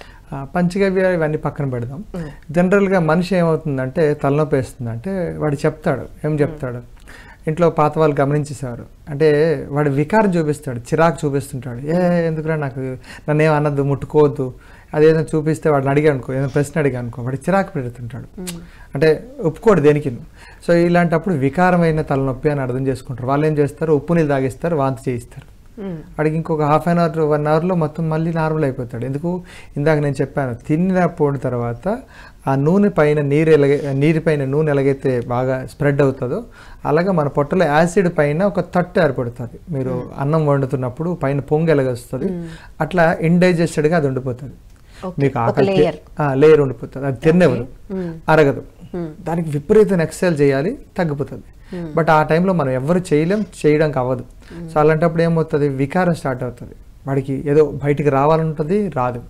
పంచగవ్య ఇవన్నీ పక్కన పెడదాం. జనరల్గా మనిషి ఏమవుతుందంటే తలనొప్పి వేస్తుందంటే వాడు చెప్తాడు, ఏం చెప్తాడు, ఇంట్లో పాత వాళ్ళు గమనించేసేవారు అంటే వాడు వికారం చూపిస్తాడు, చిరాకు చూపిస్తుంటాడు. ఎందుకురా నాకు నన్ను ఏం అనద్దు, ముట్టుకోవద్దు, అదేదైనా చూపిస్తే వాడిని అడిగాను అనుకో, ఏదైనా ప్రశ్న అడిగా అనుకో, వాడు చిరాకు పెడుతుంటాడు, అంటే ఒప్పుకోడు దేనికి. సో ఇలాంటప్పుడు వికారమైన తలనొప్పి అని అర్థం చేసుకుంటారు. వాళ్ళు ఏం చేస్తారు, ఉప్పు నీళ్ళు తాగిస్తారు, వాంతి చేయిస్తారు. వాడికి ఇంకొక ½ అన్ అవర్ 1 అవర్లో మొత్తం మళ్ళీ నార్మల్ అయిపోతాడు. ఎందుకు, ఇందాక నేను చెప్పాను, తిన్నపోయిన తర్వాత ఆ నూనె పైన నీరు పైన నూనె ఎలాగైతే బాగా స్ప్రెడ్ అవుతుందో అలాగే మన పొట్టలో యాసిడ్ పైన ఒక తట్టు ఏర్పడుతుంది. మీరు అన్నం వండుతున్నప్పుడు పైన పొంగు ఎలాగొస్తుంది, అట్లా ఇండైజెస్టెడ్గా అది ఉండిపోతుంది. మీకు ఆకలి లేయర్ ఉండిపోతుంది, అది తినేవారు అరగదు. దానికి విపరీతం ఎక్సర్సైజ్ చేయాలి, తగ్గిపోతుంది. బట్ ఆ టైంలో మనం ఎవరు చేయడానికి అవ్వదు. సో అలాంటప్పుడు ఏమవుతుంది, వికారం స్టార్ట్ అవుతుంది. వాడికి ఏదో బయటికి రావాలంటుంది, రాదు,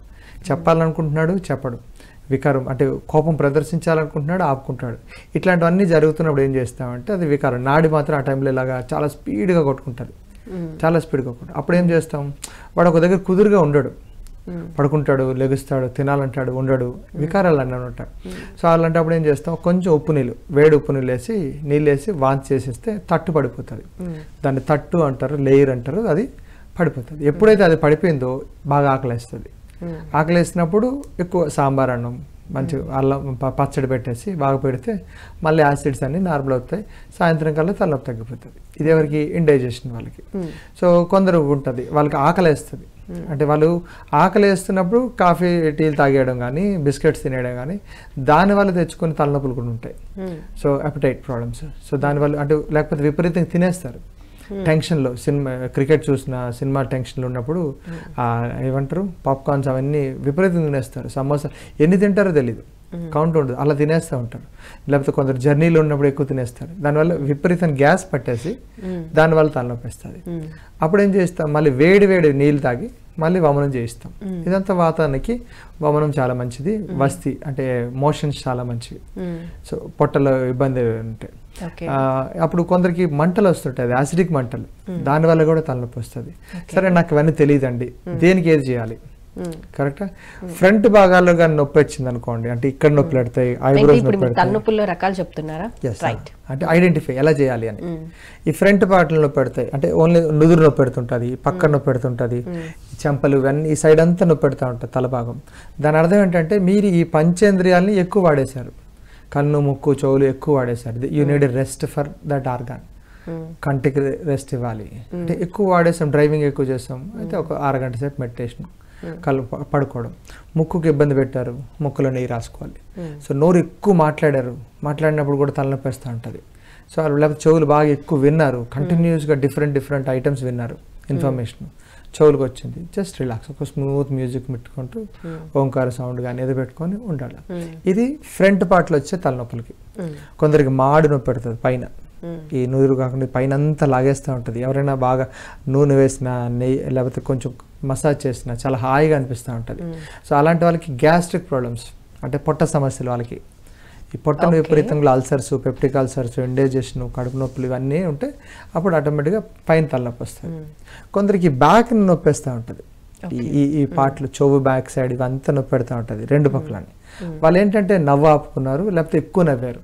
చెప్పాలనుకుంటున్నాడు, చెప్పడు, వికారం అంటే కోపం ప్రదర్శించాలనుకుంటున్నాడు, ఆపుకుంటాడు. ఇట్లాంటివన్నీ జరుగుతున్నప్పుడు ఏం చేస్తామంటే అది వికారం. నాడి మాత్రం ఆ టైంలో ఇలాగా చాలా స్పీడ్గా కొట్టుకుంటుంది, చాలా స్పీడ్గా కొట్టుకుంటాడు. అప్పుడు ఏం చేస్తాం, వాడు ఒక దగ్గర కుదురుగా ఉండడు, పడుకుంటాడు, లెగుస్తాడు, తినాలంటాడు, ఉండడు, వికారాలు అన్నీ ఉంటాయి. సో అలాంటప్పుడు ఏం చేస్తాం, కొంచెం వేడి ఉప్పు నీళ్ళు వేసి వాంతి చేసేస్తే తట్టు పడిపోతుంది. దాన్ని తట్టు అంటారు, లేయర్ అంటారు, అది పడిపోతుంది. ఎప్పుడైతే అది పడిపోయిందో బాగా ఆకలేస్తుంది. ఆకలేసినప్పుడు ఎక్కువ సాంబార్ అన్నం, మంచి అల్లం పచ్చడి పెట్టేసి బాగా పెడితే మళ్ళీ యాసిడ్స్ అన్నీ నార్మల్ అవుతాయి. సాయంత్రం కల్లా తలనొప్పి తగ్గిపోతుంది. ఇది ఎవరికి, ఇండైజెషన్ వాళ్ళకి. సో కొందరు ఉంటుంది వాళ్ళకి ఆకలేస్తుంది, అంటే వాళ్ళు ఆకలి వేస్తున్నప్పుడు కాఫీ టీలు తాగేయడం కానీ బిస్కెట్స్ తినేయడం కానీ దానివల్ల తెచ్చుకుని తలనొప్పులు కూడా ఉంటాయి. So appetite problems. సో దానివల్ల అంటే లేకపోతే విపరీతంగా తినేస్తారు టెన్షన్లో. క్రికెట్ చూసిన సినిమా టెన్షన్లో ఉన్నప్పుడు ఏమంటారు పాప్కార్న్స్ అవన్నీ విపరీతంగా తినేస్తారు. సమోసా ఎన్ని తింటారో తెలీదు. కౌంట్ ఉండదు, అలా తినేస్తూ ఉంటారు. లేకపోతే కొందరు జర్నీలో ఉన్నప్పుడు ఎక్కువ తినేస్తారు, దానివల్ల విపరీతం గ్యాస్ పట్టేసి దానివల్ల తలనొప్పి వస్తుంది. అప్పుడు ఏం చేస్తాం, మళ్ళీ వేడి వేడి నీళ్ళు తాగి మళ్ళీ వమనం చేయిస్తాం. ఇదంతా వాతానికి వమనం చాలా మంచిది, వస్తి అంటే మోషన్స్ చాలా మంచివి. సో పొట్టలో ఇబ్బంది ఉంటాయి. అప్పుడు కొందరికి మంటలు వస్తుంటాయి, యాసిడిక్ మంటలు, దానివల్ల కూడా తలనొప్పి వస్తుంది. సరే నాకు ఇవన్నీ తెలియదండి, దేనికి ఏది చేయాలి? కరెక్టా? ఫ్రంట్ భాగాల్లో కానీ నొప్పి వచ్చింది అనుకోండి, అంటే ఇక్కడ నొప్పి పెడతాయి, ఐబ్రోస్ నొప్పి తలనొప్పుల్లో రకాలు చెప్తున్నారా? అంటే ఐడెంటిఫై ఎలా చేయాలి అని. ఈ ఫ్రంట్ పార్ట్లో నొప్పి పెడతాయి అంటే ఓన్లీ నుదురు నొప్పి పెడుతుంటుంది, పక్కన నొప్పి పెడుతుంటుంది, చెంపలు ఇవన్నీ ఈ సైడ్ అంతా నొప్పి పెడతా ఉంటుంది తల భాగం. దాని అర్థం ఏంటంటే మీరు ఈ పంచేంద్రియాలని ఎక్కువ వాడేశారు, కన్ను ముక్కు చెవులు ఎక్కువ వాడేశారు. You need rest for that organ. కంటికి రెస్ట్ ఇవ్వాలి అంటే ఎక్కువ వాడేసాం, డ్రైవింగ్ ఎక్కువ చేస్తాం అయితే ఒక అరగంట సేపు మెడిటేషన్, కళ్ళు పడుకోవడం. ముక్కుకి ఇబ్బంది పెట్టారు, ముక్కులో నెయ్యి రాసుకోవాలి. సో నోరు ఎక్కువ మాట్లాడినప్పుడు కూడా తలనొప్పి వస్తూ ఉంటుంది. సో లేకపోతే చెవులు బాగా ఎక్కువ విన్నారు, కంటిన్యూస్గా డిఫరెంట్ ఐటమ్స్ విన్నారు, ఇన్ఫర్మేషన్ చెవులకు వచ్చింది, జస్ట్ రిలాక్స్, ఒక స్మూత్ మ్యూజిక్ పెట్టుకుంటూ ఓంకార సౌండ్ కానీ ఏదో పెట్టుకొని ఉండాలి. ఇది ఫ్రంట్ పార్ట్లో వచ్చే తలనొప్పులకి. కొందరికి మాడు నొప్పి పెడుతుంది పైన, ఈ నుదురు కాకుండా పైన అంతా లాగేస్తూ ఉంటుంది. ఎవరైనా బాగా నూనె వేసినా నెయ్యి లేకపోతే కొంచెం మసాజ్ చేసినా చాలా హాయిగా అనిపిస్తూ ఉంటుంది. సో అలాంటి వాళ్ళకి గ్యాస్ట్రిక్ ప్రాబ్లమ్స్ అంటే పొట్ట సమస్యలు, వాళ్ళకి ఈ పొట్టను విపరీతంగా అల్సర్స్, పెప్టిక్ అల్సర్స్, ఇండైజెషన్, కడుపు నొప్పులు ఇవన్నీ ఉంటే అప్పుడు ఆటోమేటిక్గా పైన తలనొప్పి వస్తుంది. కొందరికి బ్యాక్ నొప్పి వేస్తూ ఉంటుంది, ఈ పార్ట్లు చెవు బ్యాక్ సైడ్ ఇవంతా నొప్పి పెడతా ఉంటుంది రెండు పక్కలని. వాళ్ళు ఏంటంటే నవ్వు ఆపుకున్నారు, లేకపోతే ఎక్కువ నవ్వారు,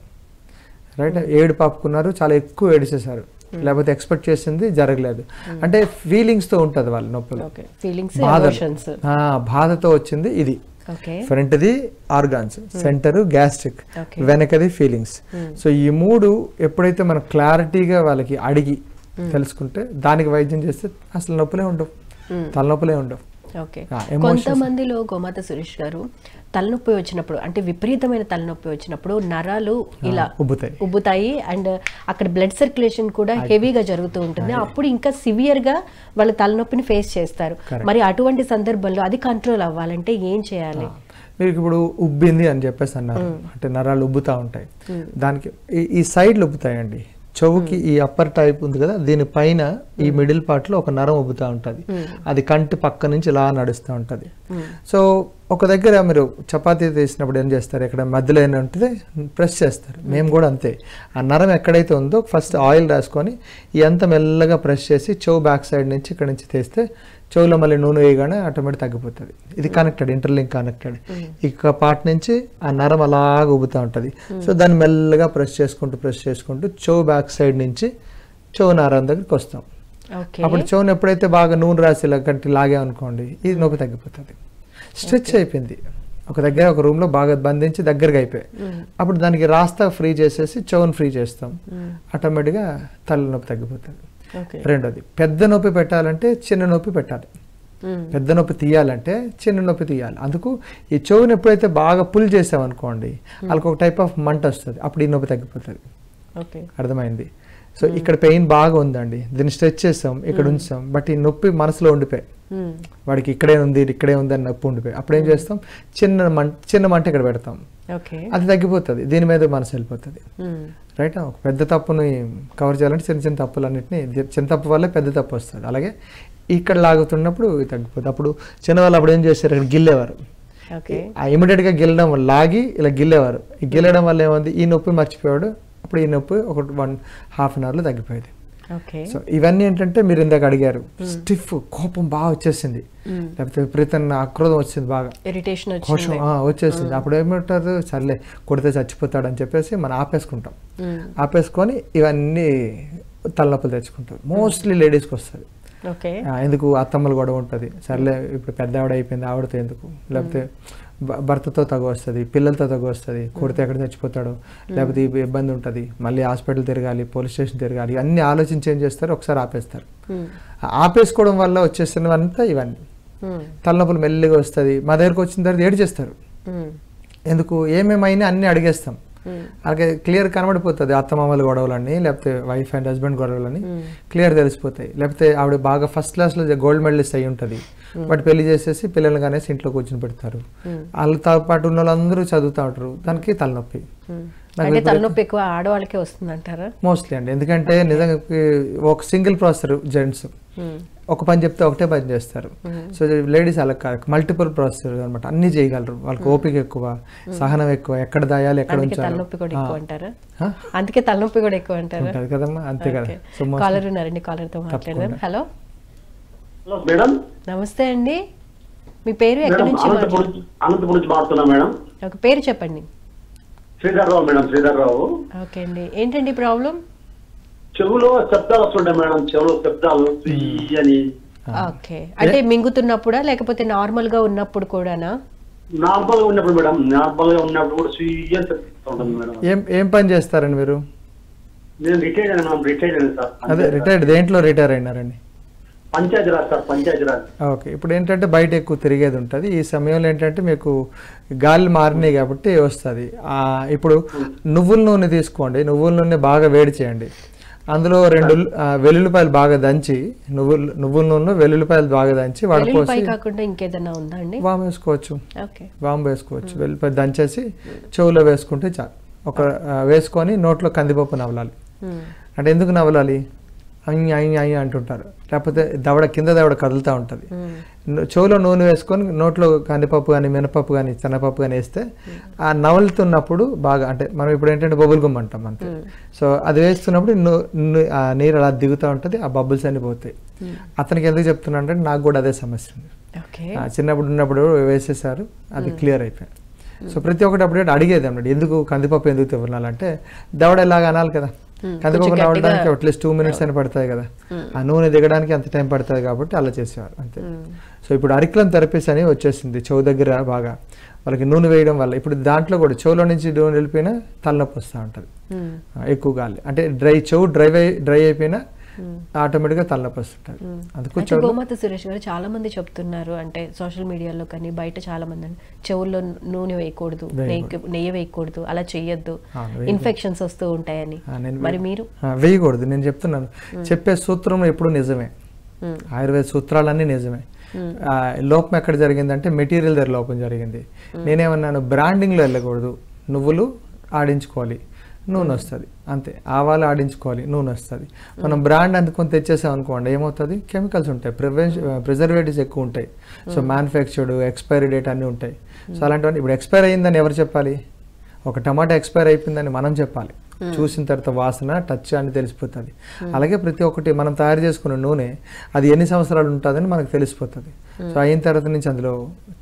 రైట్, ఏడుపు ఆపుకున్నారు, చాలా ఎక్కువ ఏడిచేశారు, లేకపోతే ఎక్స్పెక్ట్ చేసింది జరగలేదు. అంటే ఫీలింగ్స్తో ఉంటుంది వాళ్ళ నొప్పులు, బాధతో వచ్చింది. ఇది ఫ్రంట్ది ఆర్గాన్స్, సెంటర్ గ్యాస్ట్రిక్, వెనకది ఫీలింగ్స్. సో ఈ మూడు ఎప్పుడైతే మనం క్లారిటీగా వాళ్ళకి అడిగి తెలుసుకుంటే దానికి వైద్యం చేస్తే అసలు నొప్పులే ఉండవు, తలనొప్పులే ఉండవు. కొంతమందిలో గోమాత సురేష్ గారు తలనొప్పి వచ్చినప్పుడు అంటే విపరీతమైన తలనొప్పి వచ్చినప్పుడు నరాలు ఇలా ఉబ్బుతాయి అండ్ అక్కడ బ్లడ్ సర్క్యులేషన్ కూడా హెవీగా జరుగుతూ ఉంటుంది. అప్పుడు ఇంకా సివియర్ గా వాళ్ళ తలనొప్పిని ఫేస్ చేస్తారు. మరి అటువంటి సందర్భంలో అది కంట్రోల్ అవ్వాలంటే ఏం చేయాలి? మీకు ఇప్పుడు ఉబ్బింది అని చెప్పేసి అన్నారు, అంటే నరాలు ఉబ్బుతా ఉంటాయి, దానికి ఈ సైడ్లు ఉబ్బుతాయండి. చెవుకి ఈ అప్పర్ టైప్ ఉంది కదా, దీని పైన ఈ మిడిల్ పార్ట్ లో ఒక నరం ఉబ్బుతా ఉంటుంది, అది కంటి పక్క నుంచి ఇలా నడుస్తూ ఉంటుంది. సో ఒక దగ్గర మీరు చపాతీ తీసినప్పుడు ఏం చేస్తారు, ఇక్కడ మధ్యలో ఏంటంటే ప్రెస్ చేస్తారు, మేము కూడా అంతే. ఆ నరం ఎక్కడైతే ఉందో ఫస్ట్ ఆయిల్ రాసుకొని ఎంత మెల్లగా ప్రెస్ చేసి చెవు బ్యాక్ సైడ్ నుంచి ఇక్కడ నుంచి తీస్తే చెవులో మళ్ళీ నూనె వేయగానే ఆటోమేటిక్ తగ్గిపోతుంది. ఇది కనెక్టెడ్, ఇంటర్లింక్ కనెక్టెడ్. ఇక పార్ట్ నుంచి ఆ నరం అలాగ ఉబ్బుతూ ఉంటుంది. సో దాన్ని మెల్లగా ప్రెస్ చేసుకుంటూ చెవు బ్యాక్ సైడ్ నుంచి చెవు నరం దగ్గరికి వస్తాం. అప్పుడు చెవును ఎప్పుడైతే బాగా నూనె రాసి ఇలా గట్టి లాగామనుకోండి, ఇది నొప్పి తగ్గిపోతుంది. స్ట్రెచ్ అయిపోయింది, ఒక దగ్గర ఒక రూమ్లో బాగా బంధించి దగ్గరగా అయిపోయాయి. అప్పుడు దానికి రాస్తా ఫ్రీ చేసేసి చెవును ఫ్రీ చేస్తాం, ఆటోమేటిక్గా తలనొప్పి తగ్గిపోతుంది. రెండోది, పెద్ద నొప్పి పెట్టాలంటే చిన్న నొప్పి పెట్టాలి, పెద్ద నొప్పి తీయాలంటే చిన్న నొప్పి తీయాలి. అందుకు ఈ చెవుని ఎప్పుడైతే బాగా పుల్ చేసామనుకోండి, వాళ్ళకి ఒక టైప్ ఆఫ్ మంట వస్తుంది, అప్పుడు ఈ నొప్పి తగ్గిపోతుంది. అర్థమైంది? సో ఇక్కడ పెయిన్ బాగా ఉందండి, దీన్ని స్ట్రెచ్ చేస్తాం, ఇక్కడ ఉంచాం, బట్ ఈ నొప్పి మనసులో ఉండిపోయి వాడికి ఇక్కడే ఉంది అని నొప్పి ఉండిపోయి అప్పుడు ఏం చేస్తాం, చిన్న మంట ఇక్కడ పెడతాం, అది తగ్గిపోతుంది, దీని మీద మనసు వెళ్ళిపోతుంది. రైట్? ఒక పెద్ద తప్పుని కవర్ చేయాలంటే చిన్న తప్పులన్నింటినీ, చిన్న తప్పు వల్లే పెద్ద తప్పు వస్తుంది. అలాగే ఇక్కడ లాగుతున్నప్పుడు తగ్గిపోతుంది. అప్పుడు చిన్నవాళ్ళు అప్పుడు ఏం చేస్తారు, ఇక్కడ గిల్లేవారు, ఇమీడియట్ గా గిల్లడం వల్ల లాగి ఇలా గిల్లేవారు. ఈ గిల్లడం వల్ల ఏమైంది, ఈ నొప్పి మర్చిపోయాడు, అప్పుడు ఈ నొప్పి ఒక 1.5 అవర్లో తగ్గిపోయేది. సో ఇవన్నీ ఏంటంటే మీరు ఇందాక అడిగారు, స్టిఫ్ కోపం బాగా వచ్చేసింది, లేకపోతే విపరీతంగా ఆక్రోధం వచ్చింది, బాగా ఇరిటేషన్ వచ్చేసింది. అప్పుడు ఏమంటారు, సర్లే కొడితే చచ్చిపోతాడు అని చెప్పేసి మనం ఆపేసుకొని ఇవన్నీ తలనొప్పులు తెచ్చుకుంటారు. మోస్ట్లీ లేడీస్కి వస్తుంది. ఎందుకు, అత్తమ్మలు కూడా ఉంటుంది, సర్లే ఇప్పుడు పెద్ద ఆవిడ అయిపోయింది, ఆవిడతో ఎందుకు, లేకపోతే భర్తతో తగు వస్తుంది, పిల్లలతో తగు వస్తుంది, కొడితే ఎక్కడ చచ్చిపోతాడు, లేకపోతే ఇబ్బంది ఉంటుంది, మళ్ళీ హాస్పిటల్ తిరగాలి, పోలీస్ స్టేషన్ తిరగాలి, అన్ని ఆలోచించి ఏం చేస్తారు, ఒకసారి ఆపేస్తారు. ఆపేసుకోవడం వల్ల వచ్చేస్తున్నవంతా ఇవన్నీ తలనొప్పులు మెల్లిగా వస్తుంది. మా దగ్గరకు వచ్చిన తర్వాత ఏడు చేస్తారు, ఎందుకు, ఏమేమైనా అన్ని అడిగేస్తాం, అలాగే క్లియర్ కనబడిపోతుంది అత్తమామల గొడవలని, లేకపోతే వైఫ్ అండ్ హస్బెండ్ గొడవలని క్లియర్ తెలిసిపోతాయి. లేకపోతే ఆవిడ బాగా ఫస్ట్ క్లాస్లో గోల్డ్ మెడలిస్ట్ అయి ఉంటుంది, బట్ పెళ్లి చేసేసి పిల్లలు కానీ ఇంట్లో కూర్చొని పెడతారు. వాళ్ళతో పాటు ఉన్న వాళ్ళందరూ చదువుతూ ఉంటారు, దానికి తలనొప్పి. తలనొప్పి ఎక్కువ ఆడవాళ్ళకే వస్తుంది అంటారా? మోస్ట్లీ అండి, ఎందుకంటే నిజంగా ఒక సింగిల్ ప్రాసెసర్ జెంట్స్ ఒక పని చెప్తే ఒకటే పని చేస్తారు. సో లేడీస్ అలా కాదు, మల్టిపుల్ ప్రాసెసర్ అనమాట, అన్ని చేయగలరు. వాళ్ళకి ఓపిక ఎక్కువ, సహనం ఎక్కువ, ఎక్కడ దాయాలి ఎక్కడ ఉంచాలి. తలనొప్పి కూడా ఎక్కువ అంటారా? అందుకే తలనొప్పి కూడా ఎక్కువ అంటారు కదమ్మా, అంతే కదా. కాలర్ ఉన్నారండి, కాలర్ తో మాట్లాడదాం. హలో మేడం, నమస్తే అండి, మీ పేరు ఎక్కడి నుంచి? అనంతపురం నుంచి మాట్లాడుతున్నా మేడం. ఒక పేరు చెప్పండి. శ్రీధర్రావు మేడం, శ్రీధర్రావు. ఓకే అండి, ఏంటండి ప్రాబ్లం? చెవులో శబ్దాలు వస్తుంటాయి మేడం, చెవులో శబ్దాలు అని. ఓకే, అంటే మింగుతున్నప్పుడా లేకపోతే నార్మల్ గా ఉన్నప్పుడు కూడానా? నార్మల్ గా ఉన్నప్పుడు మేడం, నార్మల్ గా ఉన్నప్పుడు కూడా స్వీయ ఉంటుంది మేడం. ఏం పని చేస్తారండి మీరు? నేను రిటైర్డ్ అయినా మేడం, రిటైర్డ్ అయినా సార్. అదే రిటైర్డ్, దేంట్లో retire అయినారండి? Panchayati Raj sir, Panchayati Raj. Okay, ఇప్పుడు ఏంటంటే బయట ఎక్కువ తిరిగేది ఉంటుంది, ఈ సమయంలో ఏంటంటే మీకు గాలి మారినాయి కాబట్టి వస్తుంది. ఇప్పుడు నువ్వుల నూనె తీసుకోండి, నువ్వుల నూనె బాగా వేడి చేయండి, అందులో 2 వెల్లుల్లిపాయలు బాగా దంచి, నువ్వుల నూనె వెల్లుల్లిపాయలు బాగా దంచి వాడుకోవచ్చు. కాకుండా ఇంకేదైనా ఉందా అండి? వాము వేసుకోవచ్చు, వాము వేసుకోవచ్చు. వెల్లుల్లిపాయ దంచేసి చెవులో వేసుకుంటే చాలు. వేసుకొని నోట్లో కందిపప్పు నవలాలి. అంటే ఎందుకు నవలాలి? అయ్యి అయ్యి అయ్యి అంటుంటారు, లేకపోతే కింద దవడ కదులుతూ ఉంటుంది. చెవులో నూనె వేసుకొని నోట్లో కందిపప్పు కానీ మినపప్పు కానీ శనగపప్పు కానీ వేస్తే ఆ నవలుతున్నప్పుడు బాగా, అంటే మనం ఇప్పుడు ఏంటంటే బబుల్ గమ్ అంటాం అంతే. సో అది వేస్తున్నప్పుడు ఆ నీరు అలా దిగుతూ ఉంటుంది, ఆ బబుల్స్ అన్ని పోతాయి. అతనికి ఎందుకు చెప్తున్నా అంటే నాకు కూడా అదే సమస్య ఉంది. చిన్నప్పుడు ఉన్నప్పుడు వేసేసారు, అది క్లియర్ అయిపోయింది. సో ప్రతి ఒక్కటి అప్పుడు అడిగేది అన్నమాట, ఎందుకు కందిపప్పు ఎందుకు తినాలంటే దవడ ఇలాగ అనాలి కదా, కందిపప్పు రావడానికి అట్లీస్ట్ 2 minutes అని పడుతుంది కదా, ఆ నూనె దిగడానికి అంత టైం పడుతుంది కాబట్టి అలా చేసేవారు అంతే. సో ఇప్పుడు అరిక్లం థెరపీస్ అని వచ్చేసింది, చెవు దగ్గర బాగా వాళ్ళకి నూనె వేయడం వల్ల ఇప్పుడు దాంట్లో కూడా చెవులో నుంచి నూనె వెళ్ళిపోయినా తలనొప్పి వస్తూ ఉంటుంది ఎక్కువ గాలి, అంటే చెవు డ్రై అయిపోయినా ఆటోమేటిక్గా తలనొప్పి వస్తుంటుంది. అందుకు గోమాత సురేష్ గారు చాలా మంది చెప్తున్నారు, అంటే సోషల్ మీడియాలో కానీ బయట చాలా మంది చెవుల్లో నూనె వేయకూడదు, నెయ్యి వేయకూడదు, అలా చేయొద్దు, ఇన్ఫెక్షన్స్ వస్తూ ఉంటాయని. మరి మీరు? వేయకూడదు, నేను చెప్తున్నాను. చెప్పే సూత్రం ఎప్పుడు నిజమే, ఆయుర్వేద సూత్రాలన్నీ నిజమే. లోపం ఎక్కడ జరిగిందంటే మెటీరియల్ దగ్గర లోపం జరిగింది. నేనేమన్నాను, బ్రాండింగ్లో వెళ్ళకూడదు, నువ్వులు ఆడించుకోవాలి, నూనె వస్తుంది అంతే, ఆవాలు ఆడించుకోవాలి, నూనె వస్తుంది. మనం బ్రాండ్ అందుకొని తెచ్చేసాం అనుకోండి, ఏమవుతుంది, కెమికల్స్ ఉంటాయి, ప్రిజర్వేటివ్స్ ఎక్కువ ఉంటాయి. సో మ్యానుఫ్యాక్చర్డ్, ఎక్స్పైరీ డేట్ అన్నీ ఉంటాయి. సో అలాంటివన్నీ ఇప్పుడు ఎక్స్పైర్ అయ్యిందని ఎవరు చెప్పాలి? ఒక టమాటా ఎక్స్పైర్ అయిపోయిందని మనం చెప్పాలి, చూసిన తర్వాత వాసన టచ్ అని తెలిసిపోతుంది. అలాగే ప్రతి ఒక్కటి మనం తయారు చేసుకున్న నూనె అది ఎన్ని సంవత్సరాలు ఉంటుందని మనకు తెలిసిపోతుంది. సో అయిన తర్వాత నుంచి అందులో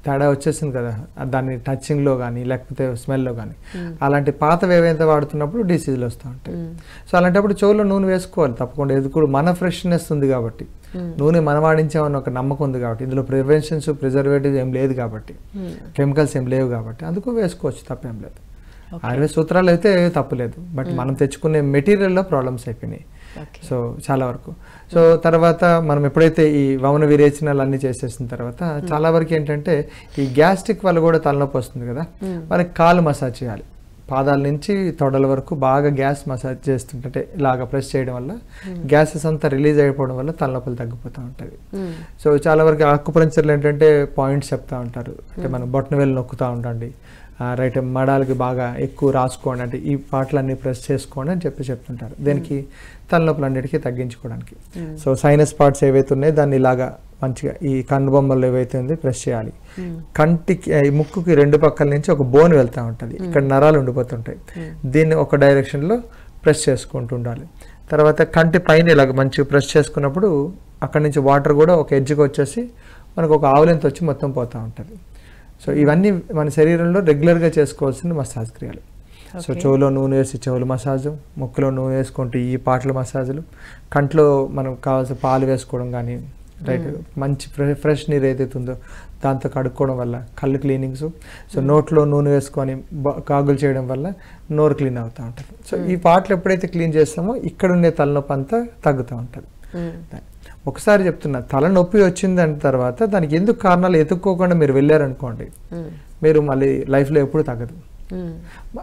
తేడా వచ్చేసింది కదా, దాన్ని టచింగ్లో కానీ లేకపోతే స్మెల్లో కానీ. అలాంటి పాతవి ఏవైతే వాడుతున్నప్పుడు డిసీజులు వస్తూ ఉంటాయి. సో అలాంటప్పుడు చెవులో నూనె వేసుకోవాలి తప్పకుండా, ఇది కూడా మన ఫ్రెష్నెస్ ఉంది కాబట్టి, నూనె మనం వాడించామని ఒక నమ్మకం ఉంది కాబట్టి, ఇందులో ప్రివెన్షన్స్ ప్రిజర్వేటివ్స్ ఏం లేదు కాబట్టి, కెమికల్స్ ఏం లేవు కాబట్టి అందుకు వేసుకోవచ్చు, తప్పేం లేదు. ఆయుర్వేద సూత్రాలు అయితే తప్పులేదు, బట్ మనం తెచ్చుకునే మెటీరియల్లో ప్రాబ్లమ్స్ అయిపోయినాయి. సో చాలా వరకు. సో తర్వాత మనం ఎప్పుడైతే ఈ వమన విరేచనాలు అన్నీ చేసేసిన తర్వాత చాలా వరకు ఏంటంటే ఈ గ్యాస్ట్రిక్ వల్ల కూడా తలనొప్పి వస్తుంది కదా, మనకి కాలు మసాజ్ చేయాలి, పాదాల నుంచి తొడల వరకు బాగా గ్యాస్ మసాజ్ చేస్తుంటే ఇలాగా ప్రెస్ చేయడం వల్ల గ్యాసెస్ అంతా రిలీజ్ అయిపోవడం వల్ల తలనొప్పులు తగ్గిపోతూ ఉంటుంది. సో చాలా వరకు ఆకుపంచర్లు ఏంటంటే పాయింట్స్ చెప్తా ఉంటారు, అంటే మనం బొట్టన వేలు నొక్కుతూ ఉండండి, రైట్ మడాలకి బాగా ఎక్కువ రాసుకోండి, అంటే ఈ పాటలన్నీ ప్రెస్ చేసుకోండి అని చెప్తుంటారు. దేనికి? తలనొప్పులన్నిటికీ తగ్గించుకోవడానికి. సో సైనస్ పార్ట్స్ ఏవైతే ఉన్నాయో దాన్ని ఇలాగా మంచిగా ఈ కన్నుబొమ్మలు ఏవైతే ఉంది ప్రెస్ చేయాలి. కంటికి ముక్కుకి 2 పక్కల నుంచి ఒక బోన్ వెళ్తూ ఉంటుంది, ఇక్కడ నరాలు ఉండిపోతుంటాయి, దీన్ని ఒక డైరెక్షన్లో ప్రెస్ చేసుకుంటూ ఉండాలి. తర్వాత కంటి పైన ఇలాగ మంచిగా ప్రెస్ చేసుకున్నప్పుడు అక్కడి నుంచి వాటర్ కూడా ఒక ఎడ్జ్కి వచ్చేసి మనకు ఒక ఆవులెంత వచ్చి మొత్తం పోతూ ఉంటుంది. సో ఇవన్నీ మన శరీరంలో రెగ్యులర్గా చేసుకోవాల్సిన మసాజ్ క్రియలు. సో చెవులో నూనె వేసి చెవులు మసాజు, ముక్కులో నూనె వేసుకుంటూ ఈ పాటల మసాజులు, కంట్లో మనం కావాల్సిన పాలు వేసుకోవడం కానీ, రైట్ మంచి ఫ్రెష్ నీరు ఏదైతే ఉందో దాంతో కడుక్కోవడం వల్ల కళ్ళు క్లీనింగ్స్. సో నోట్లో నూనె వేసుకొని కాగులు చేయడం వల్ల నోరు క్లీన్ అవుతూ ఉంటుంది. సో ఈ పాటలు ఎప్పుడైతే క్లీన్ చేస్తామో ఇక్కడ ఉండే తలనొప్పి అంతా తగ్గుతూ ఉంటుంది. ఒకసారి చెప్తున్నా, తలనొప్పి వచ్చిందని తర్వాత దానికి ఎందుకు కారణాలు ఎత్తుక్కోకుండా మీరు వెళ్ళారనుకోండి, మీరు మళ్ళీ లైఫ్లో ఎప్పుడు తగ్గదు.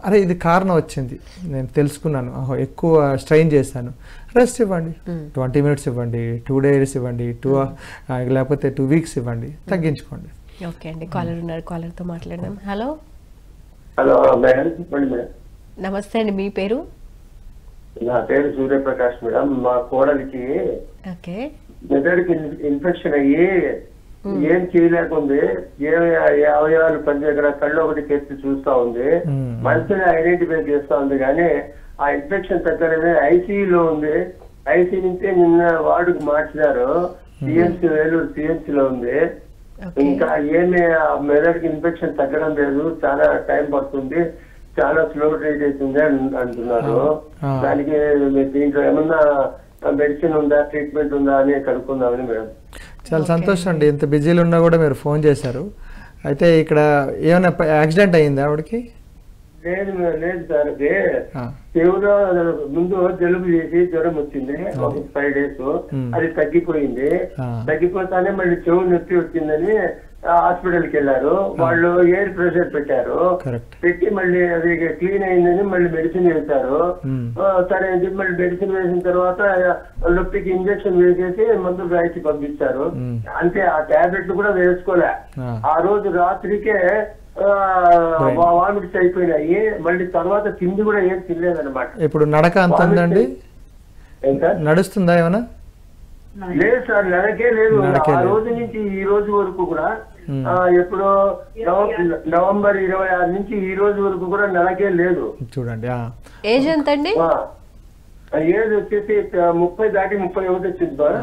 అరే ఇది కారణం వచ్చింది, నేను తెలుసుకున్నాను, ఎక్కువ స్ట్రెయిన్ చేశాను, రెస్ట్ ఇవ్వండి, 20 minutes ఇవ్వండి, 2 days ఇవ్వండి, లేకపోతే 2 weeks ఇవ్వండి, తగ్గించుకోండి. ఓకే అండి, కాలర్ ఉన్నారు, కాలర్తో మాట్లాడదాం. హలో హలో మేడం, చెప్పండి మేడం. నమస్తే అండి, మీ పేరు? నా పేరు సూర్యప్రకాష్ మేడం. మా కోడలికి ఓకే మెదడుకి ఇన్ఫెక్షన్ అయ్యి ఏం చేయలేకుంది, ఏ అవయవాలు పనిచేయకుండా కళ్ళు ఒకటి తెచ్చి చూస్తా ఉంది, మంచిగా ఐడెంటిఫై చేస్తా ఉంది, కానీ ఆ ఇన్ఫెక్షన్ తగ్గలేదే. ఐసీయూలో ఉంది, ఐసీ నుంచి నిన్న వార్డుకు మార్చినారు, సిఎంసీ వేలూరు సిఎంసీ లో ఉంది. ఇంకా ఏమి మెదడుకి ఇన్ఫెక్షన్ తగ్గడం లేదు, చాలా టైం పడుతుంది, చాలా స్లో ట్రీట్ అవుతుంది అంటున్నారు. దానికి దీంట్లో ఏమన్నా మెడిసిన్ ఉందా, ట్రీట్మెంట్ ఉందా అని కనుక్కుందామని మేడం. చాలా సంతోషం అండి, ఇంత బిజీలో ఉన్నా కూడా మీరు ఫోన్ చేశారు. అయితే ఇక్కడ ఏమైనా యాక్సిడెంట్ అయ్యింది ఆవిడకి? లేదు లేదు సార్, అది చెవులో ముందు జలుబు చేసి జ్వరం వచ్చింది ఒక 5 days, అది తగ్గిపోయింది. తగ్గిపోతానే మళ్ళీ చెవు నొప్పి వచ్చిందని హాస్పిటల్కి వెళ్ళారు. వాళ్ళు ఎయిర్ ప్రెషర్ పెట్టారు, పెట్టి మళ్ళీ అది క్లీన్ అయిందని మళ్ళీ మెడిసిన్ వేశారు. సరే అని చెప్పి మళ్ళీ మెడిసిన్ వేసిన తర్వాత నొప్పికి ఇంజక్షన్ వేసేసి మందులు రాసి పంపించారు. అంతే, ఆ టాబ్లెట్లు కూడా వేసుకోలే. ఆ రోజు రాత్రికే వామిట్స్ అయిపోయినాయి, మళ్ళీ తర్వాత తిండి కూడా ఏం తినలేదన్నమాట. ఇప్పుడు నడక అంత ఉందండి, నడుస్తుందా ఏమన్నా? లేదు సార్, నడకే లేదు. ఆ రోజు నుంచి ఈ రోజు వరకు కూడా, ఎప్పుడో నవంబర్ 26 నుంచి ఈ రోజు వరకు కూడా నడకే లేదు. చూడండి. ఏజ్ ఎంత అండి? ఏజ్ వచ్చేసి 30 దాటి 31 వచ్చింది సార్.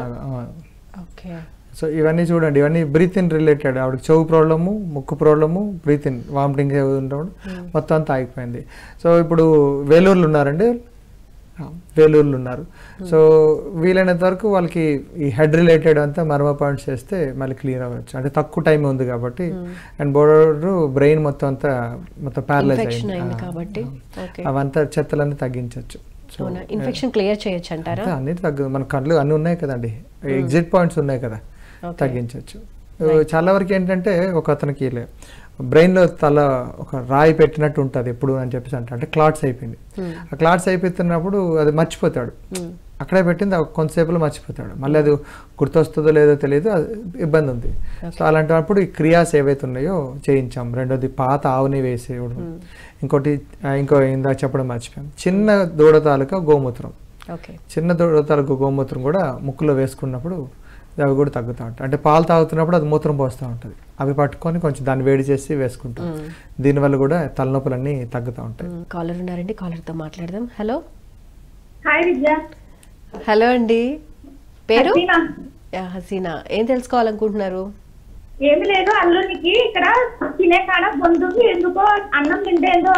సో ఇవన్నీ చూడండి, ఇవన్నీ బ్రీత్ ఇన్ రిలేటెడ్. ఆవిడకి చెవు ప్రాబ్లము, ముక్కు ప్రాబ్లము, బ్రీత్ ఇన్ వామిటింగ్ ఉన్నప్పుడు మొత్తం అంతా ఆగిపోయింది. సో ఇప్పుడు వేలూరులో ఉన్నారండి, వేలూరులో ఉన్నారు. సో వీలైనంత వరకు వాళ్ళకి ఈ హెడ్ రిలేటెడ్ అంతా మర్మ పాయింట్స్ చేస్తే మళ్ళీ క్లియర్ అవ్వచ్చు. అంటే తక్కువ టైం ఉంది కాబట్టి, అండ్ బోర్డర్ బ్రెయిన్ మొత్తం ప్యారలైజ్ అయింది కాబట్టి అవంతా చెత్తలన్నీ తగ్గించవచ్చు. ఇన్ఫెక్షన్ క్లియర్ చేయొచ్చు అంటారా? అన్ని తగ్గదు, మన కళ్ళు అన్ని ఉన్నాయి కదండి, ఎగ్జిట్ పాయింట్స్ ఉన్నాయి కదా, తగ్గించవచ్చు. చాలా వరకు ఏంటంటే ఒక అతనికి బ్రెయిన్లో తల ఒక రాయి పెట్టినట్టు ఉంటుంది ఎప్పుడు అని చెప్పేసి అంటే క్లాట్స్ అయిపోయింది. ఆ క్లాట్స్ అయిపోతున్నప్పుడు అది మర్చిపోతాడు, అక్కడే పెట్టింది కొంతసేపులో మర్చిపోతాడు, మళ్ళీ అది గుర్తొస్తుందో లేదో తెలియదు, ఇబ్బంది ఉంది. సో అలాంటప్పుడు ఈ క్రియాస్ ఏవైతే ఉన్నాయో చేయించాం. రెండోది పాత ఆవుని వేసేయడం, ఇంకో ఇందాక చెప్పడం మర్చిపోయాం, చిన్న దూడ తాలూకా గోమూత్రం, చిన్న దూడ తాలూకా గోమూత్రం కూడా ముక్కులో వేసుకున్నప్పుడు అవి కూడా తగ్గుతూ ఉంటాయి. అంటే పాలు తాగుతున్నప్పుడు అది మూత్రం పోస్తూ ఉంటుంది, అవి పట్టుకొని కొంచెం దాన్ని వేడి చేసి వేసుకుంటాం. దీనివల్ల కూడా తలనొప్పులన్నీ తగ్గుతూ ఉంటాయి. కాలర్ ఉన్నారండి, కాలర్తో మాట్లాడదాం. హలో. హాయ్ విద్య. హలో అండి, పేరు? హసీనా. ఏం తెలుసుకోవాలనుకుంటున్నారు? ఏమి లేదు, అల్లునికి ఇక్కడ తినే కాడ బంధువుకి ఎందుకో అన్నం తింటే ఏదో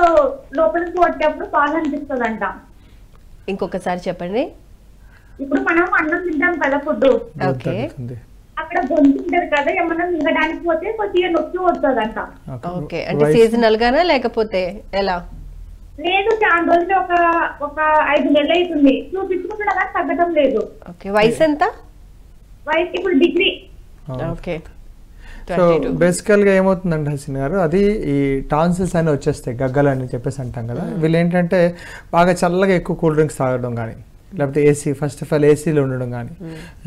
లోపలికి వచ్చేప్పుడు బాగా అనిపిస్తుందంట. ఇంకొకసారి చెప్పండి. ఇప్పుడు మనం అన్నం తింటాం కదా, ఫుడ్, అక్కడ గొంతు ఉంటుంది కదా, ఏమన్నా మింగడానికి పోతే కొద్దిగా నొప్పి వస్తుందంట. ఓకే, అంటే సీజనల్ గానా లేకపోతే ఎలా? లేదు, చాలా రోజులు ఒక 5 నెలలు అవుతుంది, చూపించుకుంటున్నా కానీ తగ్గడం లేదు. ఓకే, వయసు ఎంత? వయసు ఇప్పుడు డిగ్రీ. ఓకే. సో బేసికల్గా ఏమవుతుందండి హసీన్ గారు, అది ఈ టాన్సిల్స్ అని వచ్చేస్తాయి, గగ్గలు అని చెప్పేసి అంటాం కదా. వీళ్ళు ఏంటంటే బాగా చల్లగా ఎక్కువ కూల్ డ్రింక్స్ తాగడం కానీ, లేకపోతే ఏసీ, ఫస్ట్ ఆఫ్ ఆల్ ఏసీలో ఉండడం కానీ,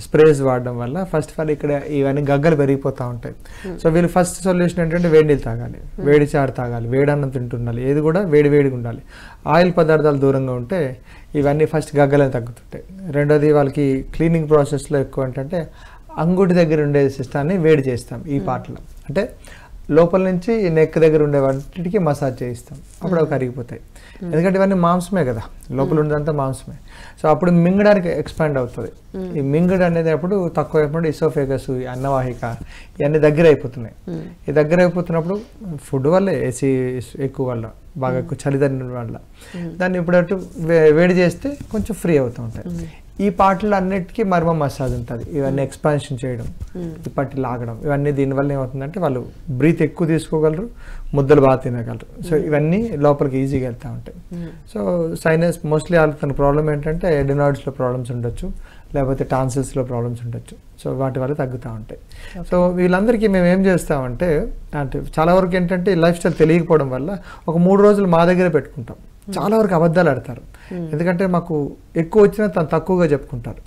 స్ప్రేస్ వాడడం వల్ల ఫస్ట్ ఆఫ్ ఆల్ ఇక్కడ ఇవన్నీ గగ్గలు పెరిగిపోతూ ఉంటాయి. సో వీళ్ళు ఫస్ట్ సొల్యూషన్ ఏంటంటే వేడి నీళ్ళు తాగాలి, వేడి చారు తాగాలి, వేడి అన్నం తింటుండాలి, ఏది కూడా వేడిగా ఉండాలి. ఆయిల్ పదార్థాలు దూరంగా ఉంటే ఇవన్నీ ఫస్ట్ గగ్గలని తగ్గుతుంటాయి. రెండోది వాళ్ళకి క్లీనింగ్ ప్రాసెస్లో ఎక్కువ ఏంటంటే అంగుటి దగ్గర ఉండే సిస్టాన్ని వేడి చేస్తాం ఈ పార్ట్లో, అంటే లోపల నుంచి నెక్ దగ్గర ఉండే వాటికి మసాజ్ చేయిస్తాం, అప్పుడు అవి కరిగిపోతాయి. ఎందుకంటే ఇవన్నీ మాంసమే కదా, లోపల ఉండేదంతా మాంసమే. సో అప్పుడు మింగడానికి ఎక్స్పాండ్ అవుతుంది. ఈ మింగడు అనేది అప్పుడు తక్కువ అయినప్పుడు ఇసోఫేగస్, అన్నవాహిక ఇవన్నీ దగ్గర అయిపోతున్నాయి. ఈ దగ్గర అయిపోతున్నప్పుడు ఫుడ్ వల్ల, ఏసీ ఎక్కువ వల్ల, బాగా ఎక్కువ చలిదనం వల్ల దాన్ని ఇప్పుడు వేడి చేస్తే కొంచెం ఫ్రీ అవుతూ ఉంటాయి. ఈ పార్ట్లో అన్నిటికీ మర్మ మసాజ్ ఉంటుంది. ఇవన్నీ ఎక్స్పాన్షన్ చేయడం, ఈ పట్టి లాగడం, ఇవన్నీ దీనివల్ల ఏమవుతుందంటే వాళ్ళు బ్రీత్ ఎక్కువ తీసుకోగలరు, ముద్దలు బాగా తినగలరు. సో ఇవన్నీ లోపలికి ఈజీగా వెళ్తూ ఉంటాయి. సో సైనస్ మోస్ట్లీ తన ప్రాబ్లం ఏంటంటే ఎడినాయిడ్స్లో ప్రాబ్లమ్స్ ఉండొచ్చు, లేకపోతే టాన్సిల్స్లో ప్రాబ్లమ్స్ ఉండొచ్చు. సో వాటి వల్ల తగ్గుతూ ఉంటాయి. సో వీళ్ళందరికీ మేము ఏం చేస్తామంటే, అంటే చాలా వరకు ఏంటంటే లైఫ్ స్టైల్ తెలియకపోవడం వల్ల ఒక 3 రోజులు మా దగ్గరే పెట్టుకుంటాం. చాలా వరకు అబద్ధాలు ఆడతారు. ఎందుకంటే మాకు ఎక్కువ వచ్చినా తను తక్కువగా చెప్పుకుంటారు.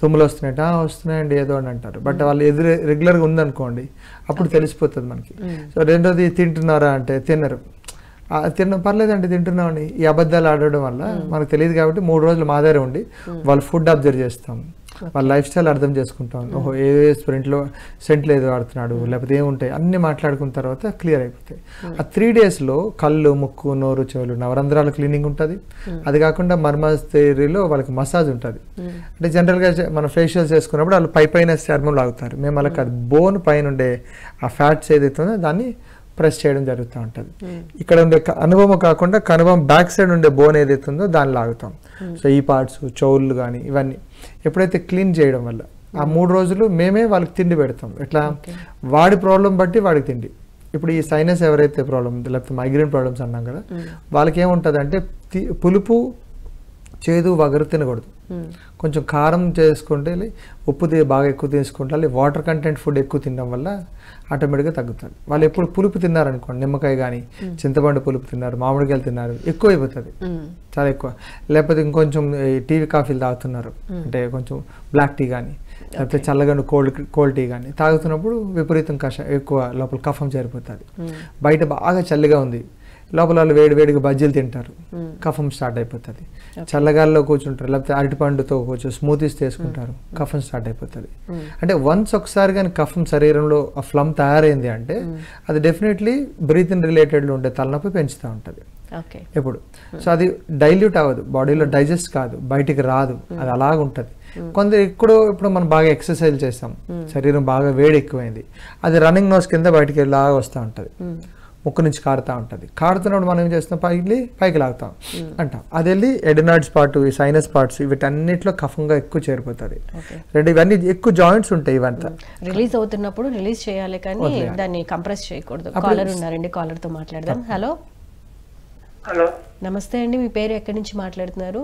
తుమ్ములు వస్తున్నాయండి ఏదో అని అంటారు. బట్ వాళ్ళు రెగ్యులర్గా ఉందనుకోండి అప్పుడు తెలిసిపోతుంది మనకి. సో రెండోది తింటున్నారా అంటే తినరు. పర్లేదండి తింటున్నామని ఈ అబద్ధాలు ఆడడం వల్ల మనకు తెలియదు. కాబట్టి 3 రోజులు మా దగ్గర ఉండి వాళ్ళ ఫుడ్ అబ్జర్వ్ చేస్తాం, వాళ్ళ లైఫ్ స్టైల్ అర్థం చేసుకుంటాం. ఓహో ఏ స్ప్రింట్లో సెంట్లు ఏదో ఆడుతున్నాడు, లేకపోతే ఏముంటాయి అన్నీ మాట్లాడుకున్న తర్వాత క్లియర్ అయిపోతాయి. ఆ 3 డేస్లో కళ్ళు, ముక్కు, నోరు, చెవులు, నవరంధ్రాల క్లీనింగ్ ఉంటుంది. అది కాకుండా మర్మస్ థియరీలో వాళ్ళకి మసాజ్ ఉంటుంది. అంటే జనరల్గా మనం ఫేషియల్స్ చేసుకున్నప్పుడు వాళ్ళు పైన చర్మం లాగుతారు. మేము వాళ్ళకి అది బోన్ పైన ఉండే ఆ ఫ్యాట్స్ ఏదైతే ఉందో దాన్ని ప్రెస్ చేయడం జరుగుతూ ఉంటుంది. ఇక్కడ ఉండే అనుభవం కాకుండా కనుభవం బ్యాక్ సైడ్ ఉండే బోన్ ఏదైతే ఉందో దాన్ని లాగుతాం. సో ఈ పార్ట్స్, చెవులు కానీ ఇవన్నీ ఎప్పుడైతే క్లీన్ చేయడం వల్ల ఆ 3 రోజులు మేమే వాళ్ళకి తిండి పెడతాం. ఎట్లా వాడి ప్రాబ్లం బట్టి వాడికి తిండి. ఇప్పుడు ఈ సైనస్ ఎవరైతే ప్రాబ్లం లేకపోతే మైగ్రేన్ ప్రాబ్లమ్స్ అన్నాం కదా, వాళ్ళకి ఏముంటుంది అంటే పులుపు, చేదు, వగరు తినకూడదు. కొంచెం కారం చేసుకుంటే, ఉప్పు బాగా ఎక్కువ తీసుకుంటే, వాటర్ కంటెంట్ ఫుడ్ ఎక్కువ తినడం వల్ల ఆటోమేటిక్గా తగ్గుతుంది. వాళ్ళు ఎప్పుడు పులుపు తిన్నారనుకోండి, నిమ్మకాయ కానీ చింతపండు పులుపు తిన్నారు, మామిడికాయలు తిన్నారు, ఎక్కువ అయిపోతుంది, చాలా ఎక్కువ. లేకపోతే ఇంకొంచెం టీవీ కాఫీలు తాగుతున్నారు అంటే కొంచెం బ్లాక్ టీ కానీ లేకపోతే చల్లగా కోల్డ్ టీ కానీ తాగుతున్నప్పుడు విపరీతం ఎక్కువ లోపల కఫం చేరిపోతుంది. బయట బాగా చల్లిగా ఉంది, లోపల వాళ్ళు వేడిగా బజ్జీలు తింటారు, కఫం స్టార్ట్ అయిపోతుంది. చల్లగాల్లో కూర్చుంటారు, లేకపోతే అరటిపండుతో కొంచెం స్మూతీస్ తీసుకుంటారు, కఫం స్టార్ట్ అయిపోతుంది. అంటే వన్స్ ఒకసారి కానీ కఫం శరీరంలో ఆ ఫ్లమ్ తయారైంది అంటే అది డెఫినెట్లీ బ్రీతింగ్ రిలేటెడ్లో ఉండే తలనొప్పి పెంచుతూ ఉంటుంది ఎప్పుడు. సో అది డైల్యూట్ అవ్వదు, బాడీలో డైజెస్ట్ కాదు, బయటికి రాదు, అది అలాగ ఉంటుంది. కొందరు ఇప్పుడు మనం బాగా ఎక్సర్సైజ్ చేస్తాం, శరీరం బాగా వేడి ఎక్కువైంది, అది రన్నింగ్ నోస్ కింద బయటికి లాగా వస్తూ ఉంటుంది, ముక్కు నుంచి కారుతూ ఉంటుంది. కారుతున్నప్పుడు మనం ఏం చేస్తాం, పైకి లాగుతాం అంటాం. అది వెళ్ళి ఎడినాయిడ్స్ పార్ట్, ఈ సైనస్ పార్ట్స్ వీటన్నిటిలో కఫంగా ఎక్కువ చేరిపోతుంది. ఇవన్నీ ఎక్కువ జాయింట్స్ ఉంటాయి. ఇవంతా రిలీజ్ అవుతున్నప్పుడు రిలీజ్ చేయాలి కానీ దాన్ని కంప్రెస్ చేయకూడదు. కాలర్ ఉన్నారండి, కాలర్ తో మాట్లాడదాం. హలో హలో నమస్తే అండి, మీ పేరు ఎక్కడి నుంచి మాట్లాడుతున్నారు?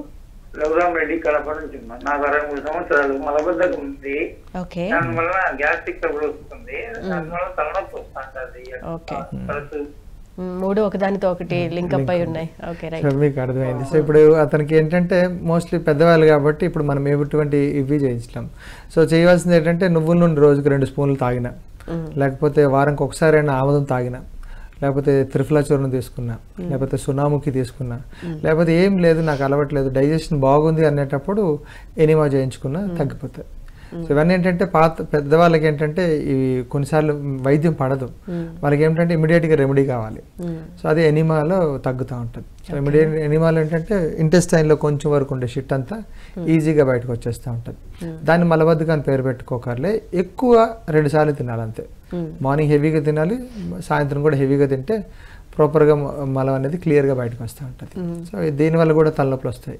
రఘురామ్ రెడ్డి, కడప నుంచి. నాకు 63 సంవత్సరాలు, మలబద్ధకం ఉంది, దానివల్ల గ్యాస్ట్రిక్ ట్రబుల్ వస్తుంది, దానివల్ల తలనొప్పి వస్తుంది. 3 ఒకదానితో ఒకటి లింకప్ అయి ఉన్నాయి. మీకు అర్థమైంది. సో ఇప్పుడు అతనికి ఏంటంటే మోస్ట్లీ పెద్దవాళ్ళు కాబట్టి ఇప్పుడు మనం ఎటువంటి ఇవి చేయించలేం. సో చేయవలసింది ఏంటంటే నువ్వుల నుండి రోజుకి 2 స్పూన్లు తాగిన, లేకపోతే వారానికి ఒకసారైనా ఆముదం తాగిన, లేకపోతే త్రిఫలా చూర్ణం తీసుకున్నా, లేకపోతే సునాముఖి తీసుకున్నా, లేకపోతే ఏం లేదు నాకు అలవట్లేదు డైజెషన్ బాగుంది అనేటప్పుడు ఎనిమా చేయించుకున్నా తగ్గిపోతాయి. సో ఇవన్నీ ఏంటంటే పెద్దవాళ్ళకి ఏంటంటే ఇవి కొన్నిసార్లు వైద్యం పడదు, వాళ్ళకి ఏంటంటే ఇమీడియట్గా రెమెడీ కావాలి. సో అది ఎనిమాలో తగ్గుతూ ఉంటుంది. సో ఇమీడియట్ ఎనిమాలో ఏంటంటే ఇంటెస్టైన్లో కొంచెం వరకు ఉండే షిట్ అంతా ఈజీగా బయటకు వచ్చేస్తూ ఉంటుంది. దాన్ని మలబద్ధకాన్ని పేరు పెట్టుకోకర్లే, ఎక్కువ 2 సార్లు తినాలి అంతే. మార్నింగ్ హెవీగా తినాలి, సాయంత్రం కూడా హెవీగా తింటే ప్రాపర్గా మలం అనేది క్లియర్గా బయటకు వస్తూ ఉంటుంది. సో దీనివల్ల కూడా తలనొప్పులు వస్తాయి.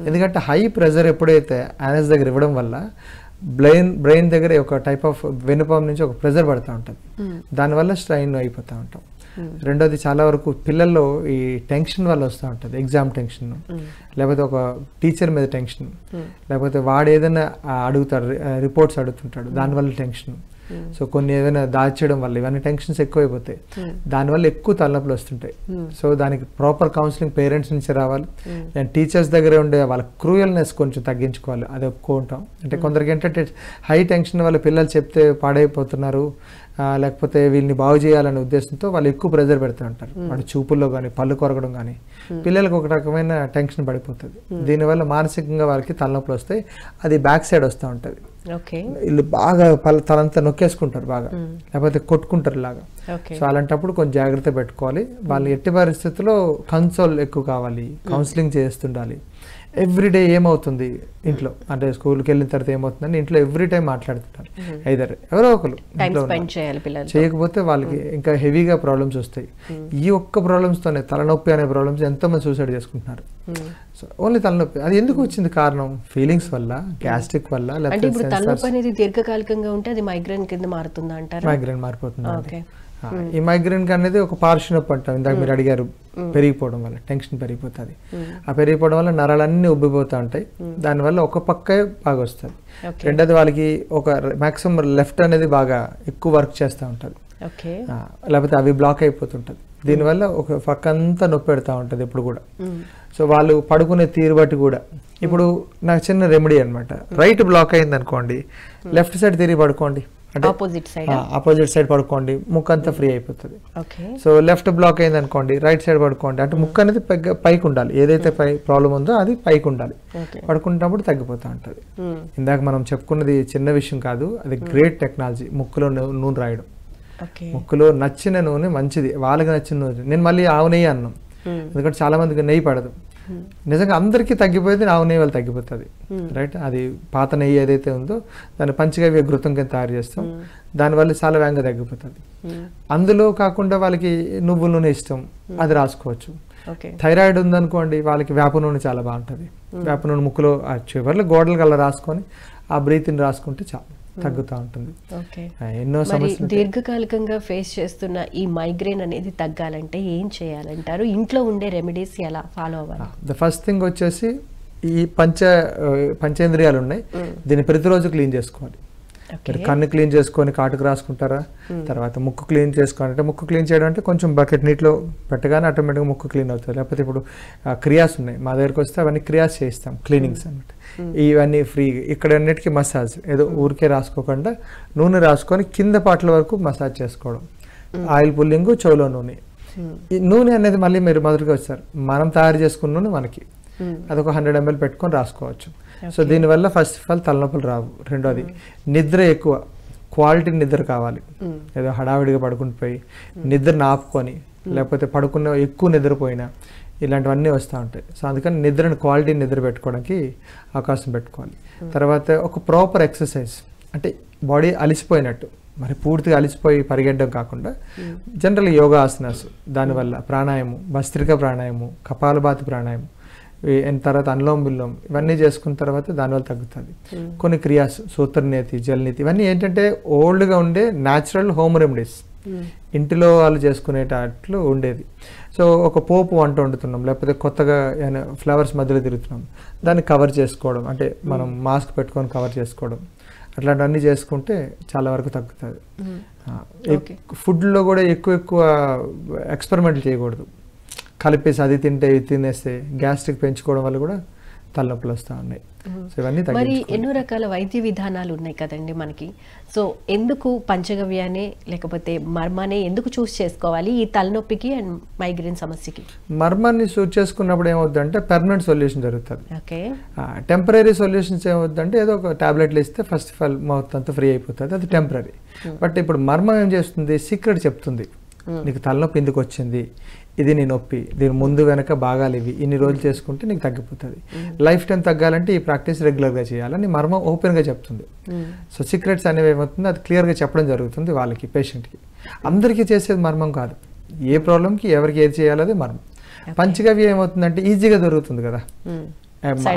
ఎందుకంటే హై ప్రెషర్ ఎప్పుడైతే యానస్ దగ్గర ఇవ్వడం వల్ల బ్రెయిన్ దగ్గర ఒక టైప్ ఆఫ్ వెనుపం నుంచి ఒక ప్రెషర్ పడుతూ ఉంటుంది, దానివల్ల స్ట్రైన్ అయిపోతూ ఉంటాం. రెండోది చాలా వరకు పిల్లల్లో ఈ టెన్షన్ వల్ల వస్తూ ఉంటుంది, ఎగ్జామ్ టెన్షన్, లేకపోతే ఒక టీచర్ మీద టెన్షన్, లేకపోతే వాడు ఏదైనా అడుగుతాడు, రిపోర్ట్స్ అడుగుతుంటాడు, దానివల్ల టెన్షన్. సో కొన్ని ఏదైనా దాచేయడం వల్ల ఇవన్నీ టెన్షన్స్ ఎక్కువైపోతాయి, దానివల్ల ఎక్కువ తలనొప్పులు వస్తుంటాయి. సో దానికి ప్రాపర్ కౌన్సిలింగ్ పేరెంట్స్ నుంచి రావాలి, అండ్ టీచర్స్ దగ్గర ఉండే వాళ్ళ క్రూయల్నెస్ కొంచెం తగ్గించుకోవాలి, అది ఒప్పుకుంటాం. అంటే కొందరికి ఏంటంటే హై టెన్షన్ వల్ల పిల్లలు చెప్తే పాడైపోతున్నారు, లేకపోతే వీళ్ళని బాగు చేయాలనే ఉద్దేశంతో వాళ్ళు ఎక్కువ ప్రెజర్ పెడుతూ ఉంటారు, వాడి చూపుల్లో కానీ పళ్ళు కొరగడం కానీ, పిల్లలకు ఒక రకమైన టెన్షన్ పడిపోతుంది. దీనివల్ల మానసికంగా వాళ్ళకి తలనొప్పులు వస్తాయి, అది బ్యాక్ సైడ్ వస్తూ ఉంటుంది. వీళ్ళు బాగా తలంతా నొక్కేసుకుంటారు బాగా, లేకపోతే కొట్టుకుంటారు లాగా. సో అలాంటప్పుడు కొంచెం జాగ్రత్త పెట్టుకోవాలి. వాళ్ళు ఎట్టి పరిస్థితుల్లో కన్సోల్ ఎక్కువ కావాలి, కౌన్సిలింగ్ చేస్తుండాలి. ఎవ్రీడే ఏమవుతుంది ఇంట్లో, అంటే స్కూల్కి వెళ్ళిన తర్వాత ఏమవుతుందని ఇంట్లో ఎవ్రీ టైం మాట్లాడుతుంటారు. ఐదర్ ఎవరో ఒకరు చేయకపోతే వాళ్ళకి ఇంకా హెవీగా ప్రాబ్లమ్స్ వస్తాయి. ఈ ఒక్క ప్రాబ్లమ్స్తోనే తలనొప్పి అనే ప్రాబ్లమ్స్ ఎంతో మంది సూసైడ్ చేసుకుంటున్నారు. సో ఓన్లీ తలనొప్పి. అది ఎందుకు వచ్చింది కారణం? ఫీలింగ్స్ వల్ల, గ్యాస్ట్రిక్ వల్ల, లేకపోతే తలనొప్పి అనేది దీర్ఘకాలికంగా ఉంటే అది మైగ్రేన్ కింద మారుతుందా అంటారు? మైగ్రేన్ మారిపోతుంది. ఈ మైగ్రేన్ అనేది ఒక పార్శ్వ నొప్పి అంటాం. ఇందాక మీరు అడిగారు, పెరిగిపోవడం వల్ల టెన్షన్ పెరిగిపోతుంది. ఆ పెరిగిపోవడం వల్ల నరాలన్నీ ఉబ్బిపోతూ ఉంటాయి. దానివల్ల ఒక పక్కే బాగా వస్తుంది. రెండోది వాళ్ళకి ఒక మాక్సిమం లెఫ్ట్ అనేది బాగా ఎక్కువ వర్క్ చేస్తూ ఉంటుంది, లేకపోతే అవి బ్లాక్ అయిపోతుంటుంది. దీనివల్ల ఒక పక్క అంతా నొప్పి పెడతా ఉంటుంది ఎప్పుడు కూడా. సో వాళ్ళు పడుకునే తీరు బట్టి కూడా, ఇప్పుడు నాకు చిన్న రెమెడీ అనమాట, రైట్ బ్లాక్ అయింది అనుకోండి, లెఫ్ట్ సైడ్ తిరిగి పడుకోండి, అంటే ఆపోజిట్ సైడ్ పడుకోండి, ముక్కు అంతా ఫ్రీ అయిపోతుంది. సో లెఫ్ట్ బ్లాక్ అయింది అనుకోండి, రైట్ సైడ్ పడుకోండి, అంటే ముక్కు అనేది పైకి ఉండాలి, ఏదైతే ప్రాబ్లం ఉందో అది పైకి ఉండాలి. పడుకుంటున్నప్పుడు తగ్గిపోతూ ఉంటుంది. ఇందాక మనం చెప్పుకున్నది చిన్న విషయం కాదు, అది గ్రేట్ టెక్నాలజీ. ముక్కులో నూనె రాయడం, ముక్కులో నచ్చిన నూనె మంచిది, వాళ్ళకి నచ్చిన నూనె. నేను మళ్ళీ ఆవు నెయ్యి అన్నాం, ఎందుకంటే చాలా మందికి నెయ్యి పడదు. నిజంగా అందరికీ తగ్గిపోతే ఆవు నెయ్యి వాళ్ళు తగ్గిపోతుంది, రైట్. అది పాత నెయ్యి ఏదైతే ఉందో దాన్ని పంచగవ్య ఘృతం కింద తయారు చేస్తాం, దానివల్ల చాలా వేగంగా తగ్గిపోతుంది. అందులో కాకుండా వాళ్ళకి నువ్వుల నూనె ఇష్టం, అది రాసుకోవచ్చు. థైరాయిడ్ ఉందనుకోండి, వాళ్ళకి వేప నూనె చాలా బాగుంటుంది. వేప నూనె ముక్కులో చివరిలో గోడల కల్లా రాసుకొని ఆ బ్రీత్ని రాసుకుంటే చాలా తగ్గుతూ ఉంటుంది. ఎన్నో సమస్యలు. దీర్ఘకాలికంగా ఫేస్ చేస్తున్న ఈ మైగ్రేన్ అనేది తగ్గాలంటే ఏం చేయాలంటారు? ఇంట్లో ఉండే రెమెడీస్ ఎలా ఫాలో అవ్వాలి? ద ఫస్ట్ థింగ్ వచ్చేసి ఈ పంచేంద్రియాలు ఉన్నాయి, దీన్ని ప్రతిరోజు క్లీన్ చేసుకోవాలి. కన్ను క్లీన్ చేసుకొని కాటుకు రాసుకుంటారా, తర్వాత ముక్కు క్లీన్ చేసుకోవాలంటే, ముక్కు క్లీన్ చేయడం అంటే కొంచెం బకెట్ నీటిలో పెట్టగానే ఆటోమేటిక్గా ముక్కు క్లీన్ అవుతుంది. లేకపోతే ఇప్పుడు క్రియాస్ ఉన్నాయి, మా దగ్గరకు వస్తే అవన్నీ క్రియాస్ చేయిస్తాం, క్లీనింగ్స్ అనమాట. ఇవన్నీ ఫ్రీ. ఇక్కడ అన్నిటికీ మసాజ్, ఏదో ఊరికే రాసుకోకుండా నూనె రాసుకొని కింద పాటల వరకు మసాజ్ చేసుకోవడం. ఆయిల్ పుల్లింగ్, చెవులో నూనె. ఈ నూనె అనేది మళ్ళీ మీరు మొదటిగా వచ్చారు, మనం తయారు చేసుకున్న నూనె మనకి, అదొక 100 ml పెట్టుకొని రాసుకోవచ్చు. సో దీనివల్ల ఫస్ట్ ఆఫ్ ఆల్ తలనొప్పులు రావు. రెండోది నిద్ర ఎక్కువ, క్వాలిటీ నిద్ర కావాలి. ఏదో హడావిడిగా పడుకుని నిద్రను ఆపుకొని, లేకపోతే పడుకున్న ఎక్కువ నిద్రపోయినా ఇలాంటివన్నీ వస్తూ ఉంటాయి. సో అందుకని నిద్రను క్వాలిటీ నిద్ర పెట్టుకోవడానికి అవకాశం పెట్టుకోవాలి. తర్వాత ఒక ప్రాపర్ ఎక్సర్సైజ్, అంటే బాడీ అలిసిపోయినట్టు, మరి పూర్తిగా అలిసిపోయి పరిగెట్టడం కాకుండా జనరల్ యోగా ఆసనాస్, దానివల్ల ప్రాణాయామం, భస్త్రికా ప్రాణాయామం, కపాలభాతి ప్రాణాయామం, తర్వాత అనులోమ విలోమ, ఇవన్నీ చేసుకున్న తర్వాత దానివల్ల తగ్గుతుంది. కొన్ని క్రియాస్, సూత్రనేతి, జలనీతి, ఇవన్నీ ఏంటంటే ఓల్డ్గా ఉండే న్యాచురల్ హోమ్ రెమెడీస్, ఇంటిలో వాళ్ళు చేసుకునేటట్లు ఉండేది. సో ఒక పోపు వంట వండుతున్నాం, లేకపోతే కొత్తగా ఫ్లవర్స్ మధ్యలో తిరుగుతున్నాం, దాన్ని కవర్ చేసుకోవడం, అంటే మనం మాస్క్ పెట్టుకొని కవర్ చేసుకోవడం, అట్లాంటివన్నీ చేసుకుంటే చాలా వరకు తగ్గుతుంది. ఫుడ్లో కూడా ఎక్కువ ఎక్స్పెరిమెంట్లు చేయకూడదు. కలిపేసి అది తింటే ఇది తినేస్తే గ్యాస్ట్రిక్ పెంచుకోవడం వల్ల కూడా తలనొప్పులు వస్తూ ఉన్నాయి. సో ఇవన్నీ మరి ఎన్నో రకాల వైద్య విధానాలు ఉన్నాయి కదండి మనకి. సో ఎందుకు పంచగవ్యానే లేకపోతే మర్మానే ఎందుకు చూస్ చేసుకోవాలి ఈ తలనొప్పికి అండ్ మైగ్రేన్ సమస్యకి? మర్మాన్ని చూస్ చేసుకున్నప్పుడు ఏమవుతుందంటే పర్మనెంట్ సొల్యూషన్ జరుగుతుంది. ఓకే. టెంపరీ సొల్యూషన్స్ ఏమవుతుందంటే ఏదో ఒక టాబ్లెట్లు ఇస్తే ఫస్ట్ ఆఫ్ ఆల్ మౌత్ అంతా ఫ్రీ అయిపోతుంది, అది టెంపరీ. బట్ ఇప్పుడు మర్మం ఏం చేస్తుంది, సీక్రెట్ చెప్తుంది, నీకు తలనొప్పి ఎందుకు వచ్చింది, ఇది నీ నొప్పి, దీని ముందు వెనక భాగాలు ఇవి, ఇన్ని రోజులు చేసుకుంటే నీకు తగ్గిపోతుంది. లైఫ్ టైం తగ్గాలంటే ఈ ప్రాక్టీస్ రెగ్యులర్గా చేయాలని మర్మం ఓపెన్గా చెప్తుంది. సో సీక్రెట్స్ అనేవి ఏమవుతుంది, అది క్లియర్గా చెప్పడం జరుగుతుంది వాళ్ళకి, పేషెంట్కి. అందరికీ చేసేది మర్మం కాదు, ఏ ప్రాబ్లంకి ఎవరికి ఏది చేయాలో అదే మర్మం. పంచగవ్య ఏమవుతుందంటే ఈజీగా దొరుకుతుంది కదా,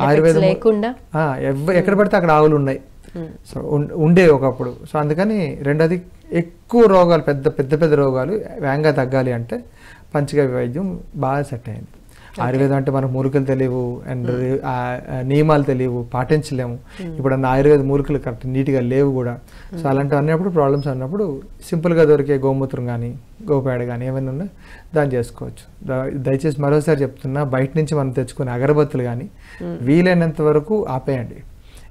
ఆయుర్వేదం ఎక్కడ పడితే అక్కడ ఆవులు ఉన్నాయి, సో ఉండే ఒకప్పుడు. సో అందుకని రెండోది ఎక్కువ రోగాలు, పెద్ద రోగాలు వేగంగా తగ్గాలి అంటే పంచగవ్య వైద్యం బాగా సెట్ అయింది. ఆయుర్వేదం అంటే మనకు మూలికలు తెలియవు అండ్ నియమాలు తెలియవు, పాటించలేము. ఇప్పుడు అన్న ఆయుర్వేద మూలికలు కరెక్ట్ నీట్గా లేవు కూడా. సో అలాంటివి అన్నప్పుడు ప్రాబ్లమ్స్ అన్నప్పుడు సింపుల్గా దొరికే గోమూత్రం కానీ గోపేడ కానీ ఏమైనా ఉన్నా దాన్ని చేసుకోవచ్చు. దయచేసి మరోసారి చెప్తున్నా, బయట నుంచి మనం తెచ్చుకునే అగరబత్తులు కానీ వీలైనంత వరకు ఆపేయండి.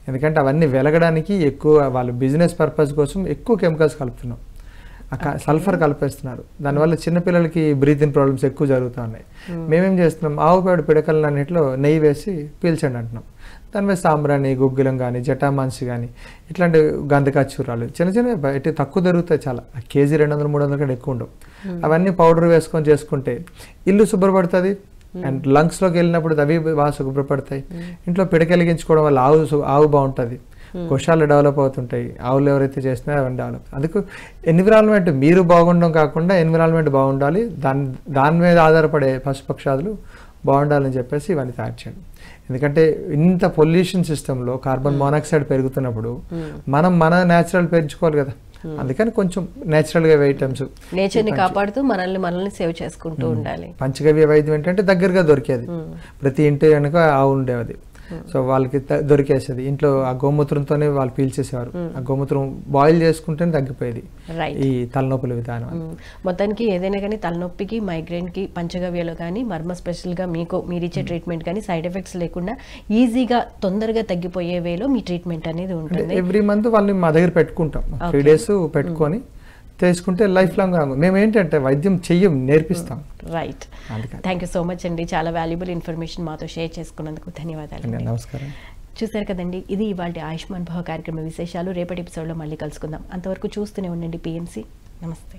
ఎందుకంటే అవన్నీ వెలగడానికి ఎక్కువ వాళ్ళ బిజినెస్ పర్పస్ కోసం ఎక్కువ కెమికల్స్ కలుపుతున్నాం. సల్ఫర్ కలిపేస్తున్నారు. దానివల్ల చిన్నపిల్లలకి బ్రీతింగ్ ప్రాబ్లమ్స్ ఎక్కువ జరుగుతూ ఉన్నాయి. మేమేం చేస్తున్నాం, ఆవు పేడ పిడకలన్నింటిలో నెయ్యి వేసి పీల్చండి అంటున్నాం. దాని మీద సాంబ్రాణి, గుగ్గిలం కానీ, జటామాన్సి కానీ, ఇట్లాంటి గంధకాచూరాలు చిన్న చిన్న ఇటు తక్కువ దొరుకుతాయి, చాలా కేజీ 200-300 కంటే ఎక్కువ ఉండవు. అవన్నీ పౌడర్ వేసుకొని చేసుకుంటే ఇల్లు శుభ్రపడుతుంది. అండ్ లంగ్స్లోకి వెళ్ళినప్పుడు అవి బాగా శుభ్రపడతాయి. ఇంట్లో పిడకెలిగించుకోవడం వల్ల ఆవు బాగుంటుంది, కోశాలు డెవలప్ అవుతుంటాయి. ఆవులు ఎవరైతే చేస్తున్నారో అవన్నీ డెవలప్. అందుకు ఎన్విరాన్మెంట్ మీరు బాగుండడం కాకుండా ఎన్విరాన్మెంట్ బాగుండాలి, దాని మీద ఆధారపడే పశుపక్షాదులు బాగుండాలని చెప్పేసి ఇవన్నీ తయారు చేయండి. ఎందుకంటే ఇంత పొల్యూషన్ సిస్టంలో కార్బన్ మోనాక్సైడ్ పెరుగుతున్నప్పుడు మనం మన న్యాచురల్ పెంచుకోవాలి కదా. అందుకని కొంచెం నేచురల్గా ఐటమ్స్, నేచర్ని కాపాడుతూ మనల్ని సేవ్ చేసుకుంటూ ఉండాలి. పంచగవ్య వైద్యం ఏంటంటే దగ్గరగా దొరికేది, ప్రతి ఇంటి వెనుక ఆవు ఉండేది. సో వాళ్ళకి దొరికేసేది. ఇంట్లో ఆ గోమూత్రంతోనే వాళ్ళు పీల్చేసేవారు. ఆ గోమూత్రం బాయిల్ చేసుకుంటేనే తగ్గిపోయేది ఈ తలనొప్పుల విధానం. మొత్తానికి ఏదైనా కానీ తలనొప్పికి, మైగ్రేన్కి పంచగవ్యలో కానీ మర్మ స్పెషల్గా మీరిచ్చే ట్రీట్మెంట్ కానీ సైడ్ ఎఫెక్ట్స్ లేకుండా ఈజీగా తొందరగా తగ్గిపోయే వేలో మీ ట్రీట్మెంట్ అనేది ఉంటుంది. ఎవ్రీ మంత్ వాళ్ళని మా దగ్గర పెట్టుకుంటాం, 3 days పెట్టుకొని తీసుకుంటే లైఫ్ లాంగ్. మేము ఏంటంటే వైద్యం నేర్పిస్తాం. Right, thank you so much అండి. చాలా వాల్యుబుల్ ఇన్ఫర్మేషన్ మాతో షేర్ చేసుకున్నందుకు ధన్యవాదాలు. నమస్కారం. చూశారు కదండి, ఇది ఇవాళ ఆయుష్మాన్ భవ కార్యక్రమ విశేషాలు. రేపటి ఎపిసోడ్లో మళ్ళీ కలుసుకుందాం. అంతవరకు చూస్తూనే ఉండండి PMC. నమస్తే.